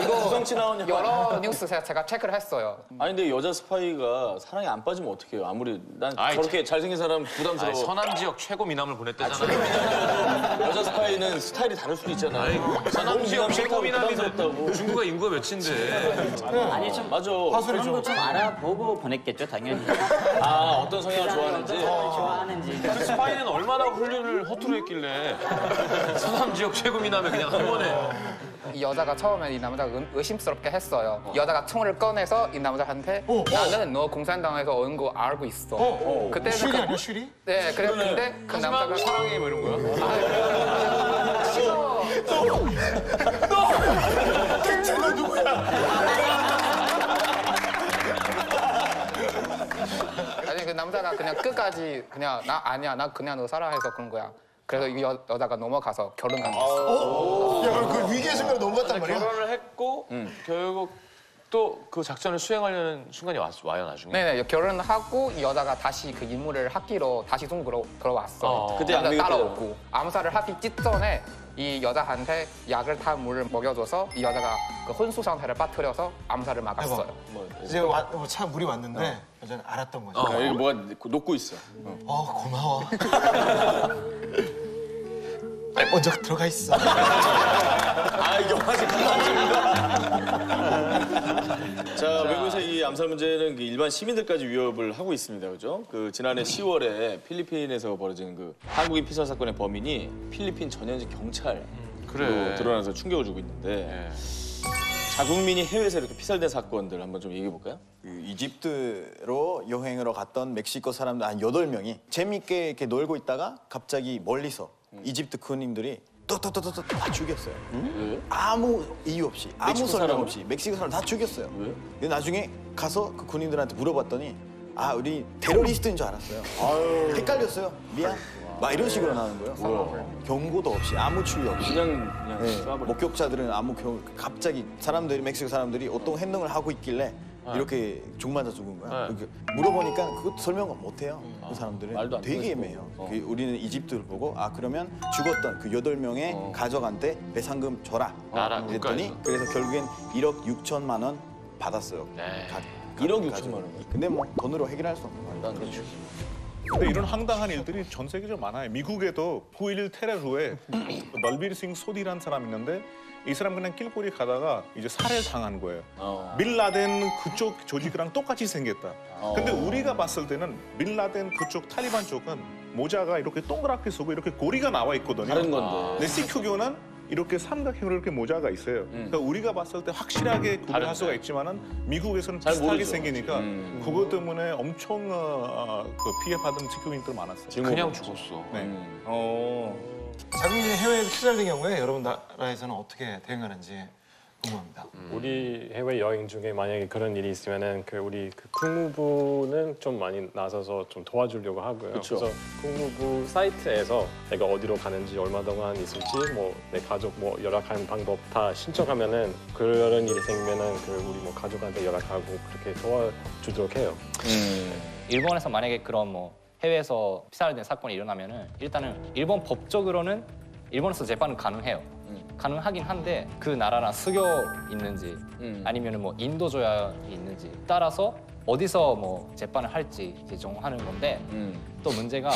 [SPEAKER 3] 이거
[SPEAKER 2] 구성치 나오는
[SPEAKER 3] 여러 뉴스 제가 체크를 했어요.
[SPEAKER 2] 아니 근데 여자 스파이가 사랑에 안 빠지면 어떡해요? 아무리 난 저렇게 잘생긴 사람 부담스러워.
[SPEAKER 12] 서남 지역 최고 미남을 보냈대잖아요.
[SPEAKER 2] 여자 스파이는 스타일이 다를 수도 있잖아요.
[SPEAKER 12] 서남 지역 최고 미남이 중국의 인구가 몇인데.
[SPEAKER 21] 아니 좀
[SPEAKER 2] 맞아.
[SPEAKER 21] 그런 거 좀 알아보고 보냈겠죠 당연히.
[SPEAKER 2] 아 어떤 성향을 좋아하는지.
[SPEAKER 21] 좋아하는지.
[SPEAKER 12] 그 스파이는 얼마나 훈련을 허투루 했길래 서남 지역 최고 미남에 그냥 한 번에.
[SPEAKER 3] 이 여자가 처음에 이 남자가 의심스럽게 했어요. 여자가 총을 꺼내서 이 남자한테 나는 너 공산당에서 온 거 알고 있어. 그때
[SPEAKER 8] 슈리 아니야, 슈리?
[SPEAKER 3] 네, 그랬는데 그 남자가
[SPEAKER 12] 사랑해 뭐 이런 거야?
[SPEAKER 8] 대체 너 누구야?
[SPEAKER 3] 아니 그 남자가 그냥 끝까지 그냥 나 아니야, 나 그냥 너 사랑해서 그런 거야. 그래서 이 여자가 넘어가서 결혼한 거였어.
[SPEAKER 8] 야, 그럼 그 위기의 순간에 넘어갔단 말이야?
[SPEAKER 12] 결혼을 했고 결국 또 그 작전을 수행하려는 순간이 와요 나중에.
[SPEAKER 3] 네네, 결혼하고 이 여자가 다시 그 임무를 하기로 다시 중국으로 들어왔어.
[SPEAKER 2] 그때
[SPEAKER 3] 남자
[SPEAKER 2] 안
[SPEAKER 3] 따라오고 암살을 하기 직전에 이 여자한테 약을 탄 물을 먹여줘서 이 여자가 그 혼수 상태를 빠뜨려서 암살을 막았어요.
[SPEAKER 8] 이제 차 물이 왔는데 여자는 알았던 거죠.
[SPEAKER 2] 여기 뭐가 녹고 있어.
[SPEAKER 8] 고마워. 먼저 들어가 있어.
[SPEAKER 2] 영화지 자, 외국에서 이 암살 문제는 그 일반 시민들까지 위협을 하고 있습니다, 그죠? 그 지난해 10월에 필리핀에서 벌어진 그 한국인 피살 사건의 범인이 필리핀 전현직 경찰로 드러나서 충격을 주고 있는데 자국민이 해외에서 이렇게 피살된 사건들 한번 좀 얘기해 볼까요?
[SPEAKER 22] 그 이집트로 여행으로 갔던 멕시코 사람들 한 8명이 재밌게 이렇게 놀고 있다가 갑자기 멀리서 이집트 군인들이 또또또또또 다 죽였어요. 아무 이유 없이, 아무 설명 없이 멕시코 사람 다 죽였어요. 근데 나중에 가서 그 군인들한테 물어봤더니 우리 테러리스트인 줄 알았어요. 헷갈렸어요. 미안. 막 이런 식으로 나오는 거예요. 경고도 없이, 아무 추이 없이. 그냥 목격자들은 아무 갑자기 멕시코 사람들이 어떤 행동을 하고 있길래 이렇게 죽 맞아 죽은 거야. 물어보니까 그것도 설명을 못 해요. 그 사람들은 되게 애매해요. 우리는 이집트를 보고 그러면 죽었던 그 8명의 가족한테 배상금 줘라. 그랬더니 그래서 결국엔 1억 6천만 원 받았어요.
[SPEAKER 2] 네.
[SPEAKER 22] 1억 6천만 원. 근데 뭐 돈으로 해결할 수 없는 말도 안 되죠.
[SPEAKER 18] 근데 이런 황당한 일들이 전 세계적으로 많아요. 미국에도 9.11 테러 후에 멀빌 싱 소디라는 사람이 있는데 이 사람 그냥 길거리 가다가 이제 살해를 당한 거예요. 빌 라덴 그쪽 조직이랑 똑같이 생겼다. 근데 우리가 봤을 때는 빌 라덴 그쪽 탈리반 쪽은 모자가 이렇게 동그랗게 쓰고 이렇게 고리가 나와 있거든요.
[SPEAKER 2] 다른 건데.
[SPEAKER 18] 근데 시크교는 이렇게 삼각형으로 이렇게 모자가 있어요. 그러니까 우리가 봤을 때 확실하게 구분할 수가 있지만은 미국에서는 비슷하게
[SPEAKER 2] 모르죠.
[SPEAKER 18] 생기니까 그것 때문에 엄청 그 피해받은 지교인들 많았어요.
[SPEAKER 12] 그냥 죽었어.
[SPEAKER 18] 네.
[SPEAKER 8] 자국민이 해외에 투자된 경우에 여러분 나라에서는 어떻게 대응하는지 궁금합니다.
[SPEAKER 16] 우리 해외 여행 중에 만약에 그런 일이 있으면은 우리 국무부는 좀 많이 나서서 좀 도와주려고 하고요.
[SPEAKER 2] 그쵸.
[SPEAKER 16] 그래서 국무부 사이트에서 내가 어디로 가는지 얼마 동안 있을지 뭐 내 가족 뭐 연락하는 방법 다 신청하면은 그런 일이 생기면은 우리 뭐 가족한테 연락하고 그렇게 도와주도록 해요.
[SPEAKER 15] 일본에서 만약에 그런 뭐 해외에서 피살된 사건이 일어나면은 일단은 일본 법적으로는 일본에서 재판은 가능해요. 가능하긴 한데 그 나라랑 수교 있는지 아니면 뭐 인도 조약이 있는지 따라서 어디서 뭐 재판을 할지 정하는 건데 또 문제가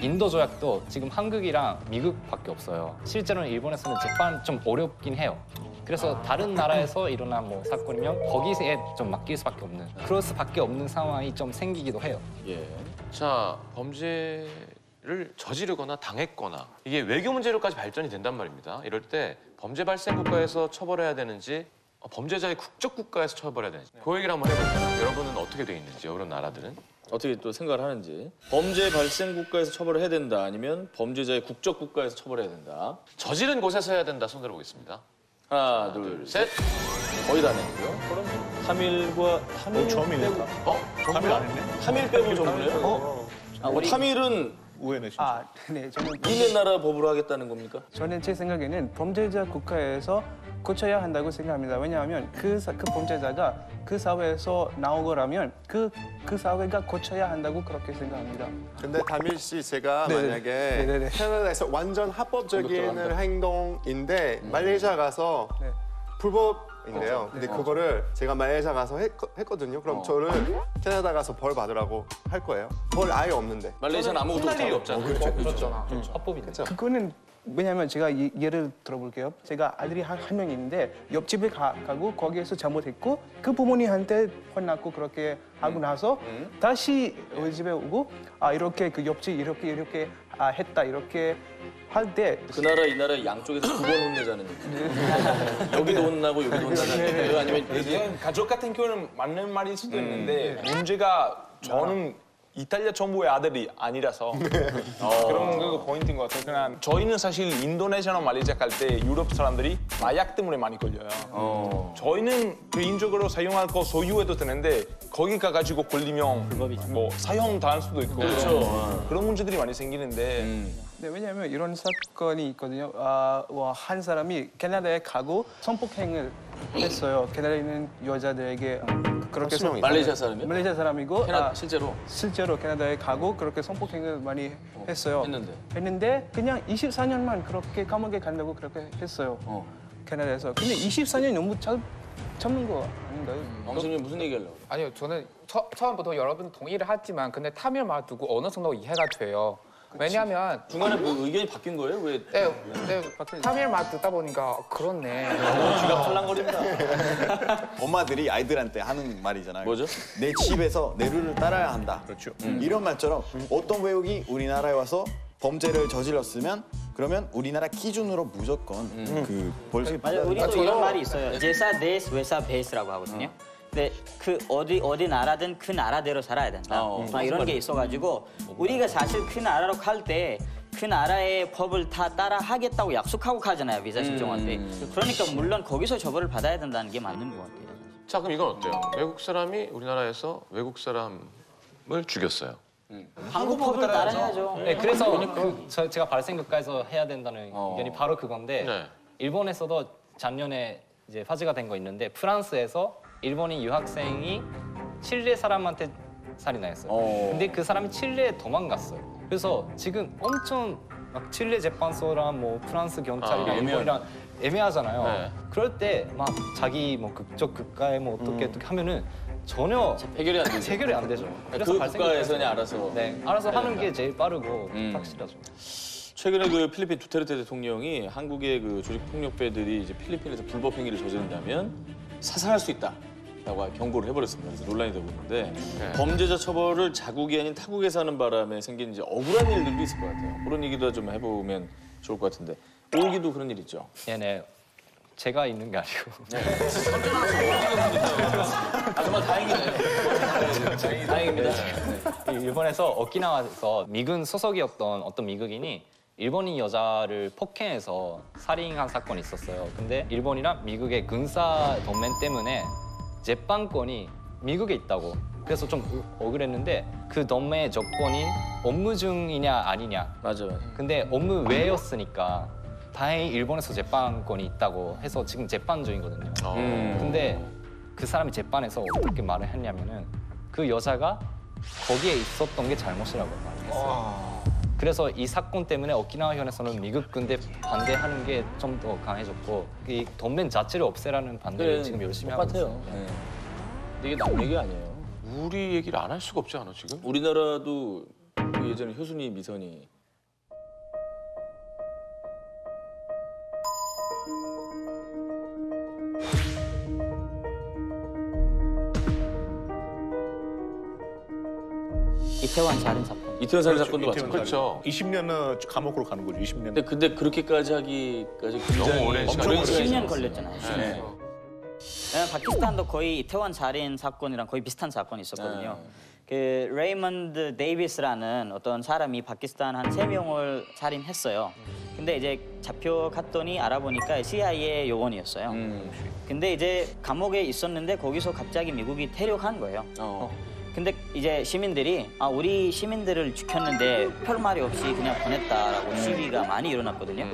[SPEAKER 15] 인도 조약도 지금 한국이랑 미국밖에 없어요. 실제로는 일본에서는 재판 좀 어렵긴 해요. 그래서 다른 나라에서 일어난 뭐 사건이면 거기에 좀 맡길 수밖에 없는 그럴 수밖에 없는 상황이 좀 생기기도 해요.
[SPEAKER 2] 예.
[SPEAKER 12] 자, 범죄를 저지르거나 당했거나 이게 외교 문제로까지 발전이 된단 말입니다. 이럴 때 범죄 발생 국가에서 처벌해야 되는지 범죄자의 국적 국가에서 처벌해야 되는지 그 얘기를 한번 해볼까요? 여러분은 어떻게 돼 있는지 여러 나라들은?
[SPEAKER 2] 어떻게 또 생각을 하는지. 범죄 발생 국가에서 처벌을 해야 된다 아니면 범죄자의 국적 국가에서 처벌해야 된다.
[SPEAKER 12] 저지른 곳에서 해야 된다. 손 들어보겠습니다.
[SPEAKER 2] 하나, 둘, 셋. 거의 다 냈고요. 그럼 타밀
[SPEAKER 18] 처음이네.
[SPEAKER 2] 타밀 안 했네? 타밀 빼고 전부네요? 타밀은
[SPEAKER 18] 우회네
[SPEAKER 19] 아, 네, 저는
[SPEAKER 2] 니네 나라 법으로 하겠다는 겁니까?
[SPEAKER 19] 저는 제 생각에는 범죄자 국가에서 고쳐야 한다고 생각합니다. 왜냐하면 그 범죄자가 그 사회에서 나오거라면 그 사회가 고쳐야 한다고 그렇게 생각합니다.
[SPEAKER 20] 근데 다밀 씨 제가
[SPEAKER 19] 네네.
[SPEAKER 20] 만약에
[SPEAKER 19] 네네네.
[SPEAKER 20] 캐나다에서 완전 합법적인 행동인데 말레이시아 가서 불법인데요. 근데 그거를 제가 말레이시아 가서 했거든요. 그럼 저를 캐나다 가서 벌 받으라고 할 거예요. 벌 아예 없는데.
[SPEAKER 2] 말레이시아는 아무것도
[SPEAKER 12] 할 일이 없잖아.
[SPEAKER 19] 그렇잖아. 합법인데. 그거는 왜냐면 제가 예를 들어볼게요. 제가 아들이 한 명 있는데 옆집에 가고 거기에서 잘못했고 그 부모님한테 혼났고 그렇게 하고 나서 다시 우리 집에 오고 이렇게 그 옆집 이렇게 했다 이렇게 할 때
[SPEAKER 2] 그 나라 이 나라 양쪽에서 두 번 혼내자는 얘기. 여기도 혼나고 여기도 혼나자는 얘기예요? 아니면
[SPEAKER 1] 이게 가족 같은 경우는 맞는 말일 수도 있는데 문제가 저는 이탈리아 정부의 아들이 아니라서 그런 그 포인트인 것 같아요. 그냥 저희는 사실 인도네시아나 말레이시아 갈 때 유럽 사람들이 마약 때문에 많이 걸려요. 저희는 개인적으로 사용할 거 소유해도 되는데 거기 가가지고 걸리면 뭐 사형 당할 수도 있고 그런 문제들이 많이 생기는데
[SPEAKER 19] 네, 왜냐하면 이런 사건이 있거든요. 한 사람이 캐나다에 가고 성폭행을 했어요. 캐나다에 있는 여자들에게 그렇게
[SPEAKER 2] 말레이시아 사람이요?
[SPEAKER 19] 말레이시아 사람이고
[SPEAKER 2] 실제로
[SPEAKER 19] 캐나다에 가고 그렇게 성폭행을 많이 했어요. 했는데 그냥 24년만 그렇게 감옥에 간다고 그렇게 했어요. 캐나다에서. 근데 24년 너무 참는 거 아닌가요?
[SPEAKER 2] 왕수님 무슨 얘기하려고?
[SPEAKER 3] 아니요, 저는 처음부터 여러분 동의를 하지만 근데 타밀 말 두고 어느 정도 이해가 돼요. 왜냐하면
[SPEAKER 2] 중간에 뭐 의견이 바뀐 거예요? 왜?
[SPEAKER 3] 네, 타밀 말 듣다 보니까 그렇네.
[SPEAKER 2] 귀가 팔랑거린다.
[SPEAKER 22] 엄마들이 아이들한테 하는 말이잖아요.
[SPEAKER 2] 뭐죠?
[SPEAKER 22] 내 집에서 내 룰을 따라야 한다.
[SPEAKER 18] 그렇죠.
[SPEAKER 22] 이런 말처럼 어떤 외국이 우리나라에 와서 범죄를 저질렀으면 그러면 우리나라 기준으로 무조건 그 벌칙
[SPEAKER 21] 맞아요. 우리도 이런 말이 있어요. 제사 데스 외사 베이스라고 하거든요. 근데 그 어디 나라든 그 나라대로 살아야 된다. 이런 게 있어가지고 우리가 사실 그 나라로 갈 때 그 나라의 법을 다 따라 하겠다고 약속하고 가잖아요. 비자 신청할 때. 그러니까 물론 거기서 처벌을 받아야 된다는 게 맞는 것 같아요.
[SPEAKER 12] 자, 그럼 이건 어때요? 외국 사람이 우리나라에서 외국 사람을 죽였어요.
[SPEAKER 21] 한국 법을 따라야죠.
[SPEAKER 15] 네, 그래서 제가 발생 국가에서 해야 된다는 의견이 바로 그건데 일본에서도 작년에 이제 화제가 된 거 있는데 프랑스에서 일본인 유학생이 칠레 사람한테 살인했어요. 근데 그 사람이 칠레에 도망갔어요. 그래서 지금 엄청 막 칠레 재판소랑 뭐 프랑스 경찰이랑 일본이랑 애매하잖아요.
[SPEAKER 12] 네.
[SPEAKER 15] 그럴 때 막 자기 뭐 극적 극가에 뭐 어떻게 하면은 전혀
[SPEAKER 2] 해결이 안 되죠.
[SPEAKER 15] 해결이 안 되죠.
[SPEAKER 2] 그 국가에서는 알아서
[SPEAKER 15] 알아서 하는 게 제일 빠르고 확실하죠.
[SPEAKER 2] 최근에 그 필리핀 두테르테 대통령이 한국의 그 조직 폭력배들이 이제 필리핀에서 불법 행위를 저지른다면 사살할 수 있다라고 경고를 해버렸습니다. 그래서 논란이 되고 있는데 범죄자 처벌을 자국이 아닌 타국에서 하는 바람에 생긴 이제 억울한 일들도 있을 것 같아요. 그런 얘기도 좀 해보면 좋을 것 같은데 오기도 그런 일 있죠?
[SPEAKER 15] 네. 제가 있는 게 아니고.
[SPEAKER 2] 정말 다행이네요. 다행입니다.
[SPEAKER 15] 일본에서 오키나와에서 미군 소속이었던 어떤 미국인이 일본인 여자를 폭행해서 살인한 사건이 있었어요. 근데 일본이랑 미국의 군사 동맹 때문에 재판권이 미국에 있다고. 그래서 좀 억울했는데 그 동맹의 조건인 업무 중이냐 아니냐.
[SPEAKER 2] 맞아요.
[SPEAKER 15] 근데 업무 외였으니까 다행히 일본에서 재판권이 있다고 해서 지금 재판 중이거든요. 근데 그 사람이 재판에서 어떻게 말을 했냐면은 그 여자가 거기에 있었던 게 잘못이라고 말했어요. 그래서 이 사건 때문에 오키나와 현에서는 미국 군대 반대하는 게 좀 더 강해졌고 이 동맹 자체를 없애라는 반대를 지금 열심히 하고 있어요.
[SPEAKER 2] 네. 이게 남 얘기 아니에요.
[SPEAKER 12] 우리 얘기를 안 할 수가 없지 않아 지금?
[SPEAKER 2] 우리나라도 그 예전에 효순이 미선이
[SPEAKER 21] 이태원 살인 사건.
[SPEAKER 2] 이태원 살인 사건도 마찬가지.
[SPEAKER 12] 그렇죠.
[SPEAKER 18] 20년은 감옥으로 가는 거죠. 20년.
[SPEAKER 2] 근데 그렇게까지 하기까지 굉장히
[SPEAKER 12] 너무 오랜 시간.
[SPEAKER 21] 10년 걸렸잖아요. 10년.
[SPEAKER 2] 네.
[SPEAKER 21] 파키스탄도 거의 이태원 살인 사건이랑 거의 비슷한 사건이 있었거든요. 그 레이먼드 데이비스라는 어떤 사람이 파키스탄 한 3명을 살인했어요. 근데 이제 잡혀갔더니 알아보니까 CIA 요원이었어요. 근데 이제 감옥에 있었는데 거기서 갑자기 미국이 퇴력한 거예요. 근데 이제 시민들이 우리 시민들을 지켰는데 별말이 없이 그냥 보냈다라고 시위가 많이 일어났거든요.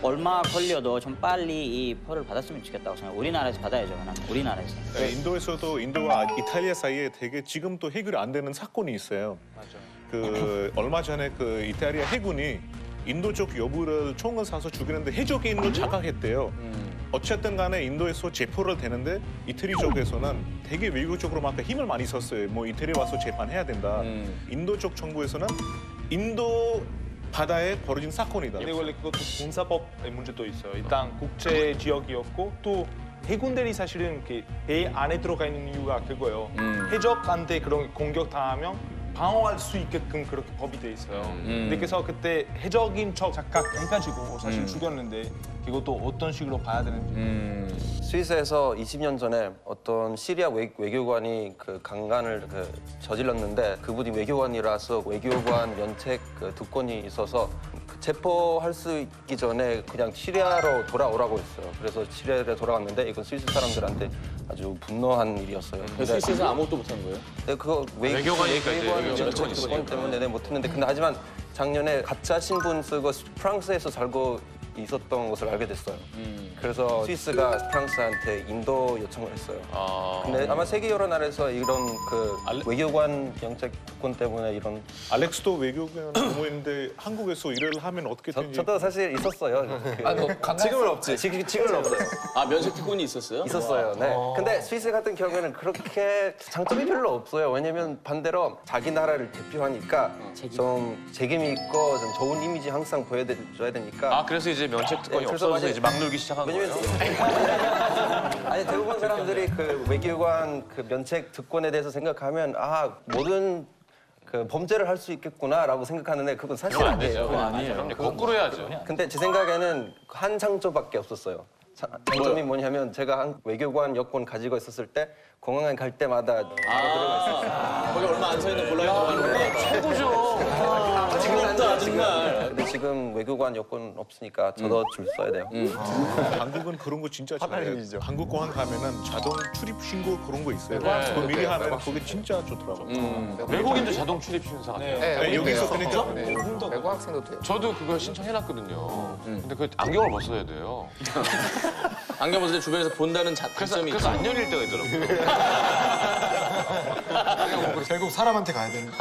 [SPEAKER 21] 얼마 걸려도 좀 빨리 이 벌을 받았으면 좋겠다고 생각해요. 우리나라에서 받아야죠. 우리나라에서.
[SPEAKER 18] 네, 인도에서도 인도와 이탈리아 사이에 되게 지금 또 해결이 안 되는 사건이 있어요. 그 얼마 전에 그 이탈리아 해군이 인도 쪽 여부를 총을 쏴서 죽이는데 해적인으로 자각했대요. 어쨌든 간에 인도에서 체포를 되는데 이태리 쪽에서는 되게 외교적으로 막 힘을 많이 썼어요. 뭐 이태리 와서 재판해야 된다. 인도 쪽 정부에서는 인도 바다에 벌어진 사건이다.
[SPEAKER 1] 근데 원래 그것도 군사법의 문제도 있어요. 일단 국제 지역이었고 또 해군들이 사실은 배 안에 들어가 있는 이유가 그거예요. 해적한테 그런 공격 당하면 방어할 수 있게끔 그렇게 법이 돼 있어요. 근데 그래서 그때 해적인 척 착각해가지고 사실 죽였는데 이것도 어떤 식으로 봐야 되는지.
[SPEAKER 17] 스위스에서 20년 전에 어떤 시리아 외교관이 그 강간을 저질렀는데 그분이 외교관이라서 외교관 면책 특권이 있어서 체포할 수 있기 전에 그냥 시리아로 돌아오라고 했어요. 그래서 시리아로 돌아갔는데 이건 스위스 사람들한테 아주 분노한 일이었어요.
[SPEAKER 2] 스위스에서 아무것도 못한 거예요?
[SPEAKER 17] 네, 그거 외교관 면책 특권 때문에 못했는데 근데 하지만 작년에 가짜 신분 쓰고 프랑스에서 살고 있었던 것을 알게 됐어요. 그래서 스위스가 프랑스한테 인도 요청을 했어요. 근데 아마 세계 여러 나라에서 이런 그 외교관 정책 특권 때문에 이런
[SPEAKER 18] 알렉스도 외교관 공무원인데 한국에서 일을 하면 어떻게 되는지
[SPEAKER 17] 저도 사실 있었어요.
[SPEAKER 21] 지금은 없지.
[SPEAKER 17] 지금은 없어요.
[SPEAKER 2] 면책 특권이 있었어요?
[SPEAKER 17] 있었어요. 네. 근데 스위스 같은 경우에는 그렇게 장점이 별로 없어요. 왜냐면 반대로 자기 나라를 대표하니까 좀 책임이 있고 좀 좋은 이미지 항상 보여줘야 되니까.
[SPEAKER 12] 그래서 이제 면책 특권이 없어져서 이제 막 놀기 시작한 거예요?
[SPEAKER 17] 아니 대부분 사람들이 그 외교관 그 면책 특권에 대해서 생각하면 모든 그 범죄를 할 수 있겠구나라고 생각하는데 그건 사실 아니에요.
[SPEAKER 12] 아니에요. 거꾸로 해야죠.
[SPEAKER 17] 근데 제 생각에는 한 장점밖에 없었어요. 장점이 뭐냐면 제가 외교관 여권 가지고 있었을 때 공항에 갈 때마다 들어가 있었어요.
[SPEAKER 2] 거기 얼마 안 서 있는 볼라인
[SPEAKER 12] 최고죠.
[SPEAKER 2] 부럽다 정말.
[SPEAKER 17] 근데 지금 외교관 여권 없으니까 저도 줄 써야 돼요.
[SPEAKER 18] 한국은 그런 거 진짜 잘해요. 한국 공항 가면은 자동 출입 신고 그런 거 있어요.
[SPEAKER 12] 네.
[SPEAKER 18] 그거 미리 하면 그게 진짜 좋더라고요.
[SPEAKER 12] 외국인도 자동 출입 신사가 돼요.
[SPEAKER 18] 네, 여기서 그러니까
[SPEAKER 3] 외국 학생도 돼요.
[SPEAKER 12] 저도 그거 신청해놨거든요. 근데 그 안경을 벗어야 돼요.
[SPEAKER 2] 안경 벗을 때 주변에서 본다는 장점이
[SPEAKER 12] 그래서 안 열릴 때가 있더라고요.
[SPEAKER 8] 결국 사람한테 가야 되는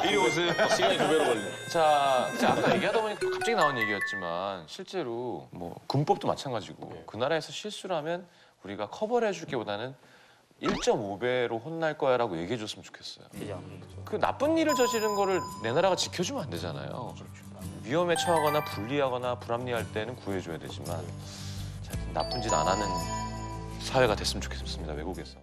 [SPEAKER 12] 이리 오세요.
[SPEAKER 2] 시간이 2배로 걸려.
[SPEAKER 12] 자, 아까 얘기하다 보니까 갑자기 나온 얘기였지만 실제로 뭐 군법도 마찬가지고 그 나라에서 실수를 하면 우리가 커버를 해줄기보다는 1.5배로 혼날 거야라고 얘기해 줬으면 좋겠어요. 그 나쁜 일을 저지른 거를 내 나라가 지켜주면 안 되잖아요. 위험에 처하거나 불리하거나 불합리할 때는 구해줘야 되지만 나쁜 짓 안 하는 사회가 됐으면 좋겠습니다. 외국에서.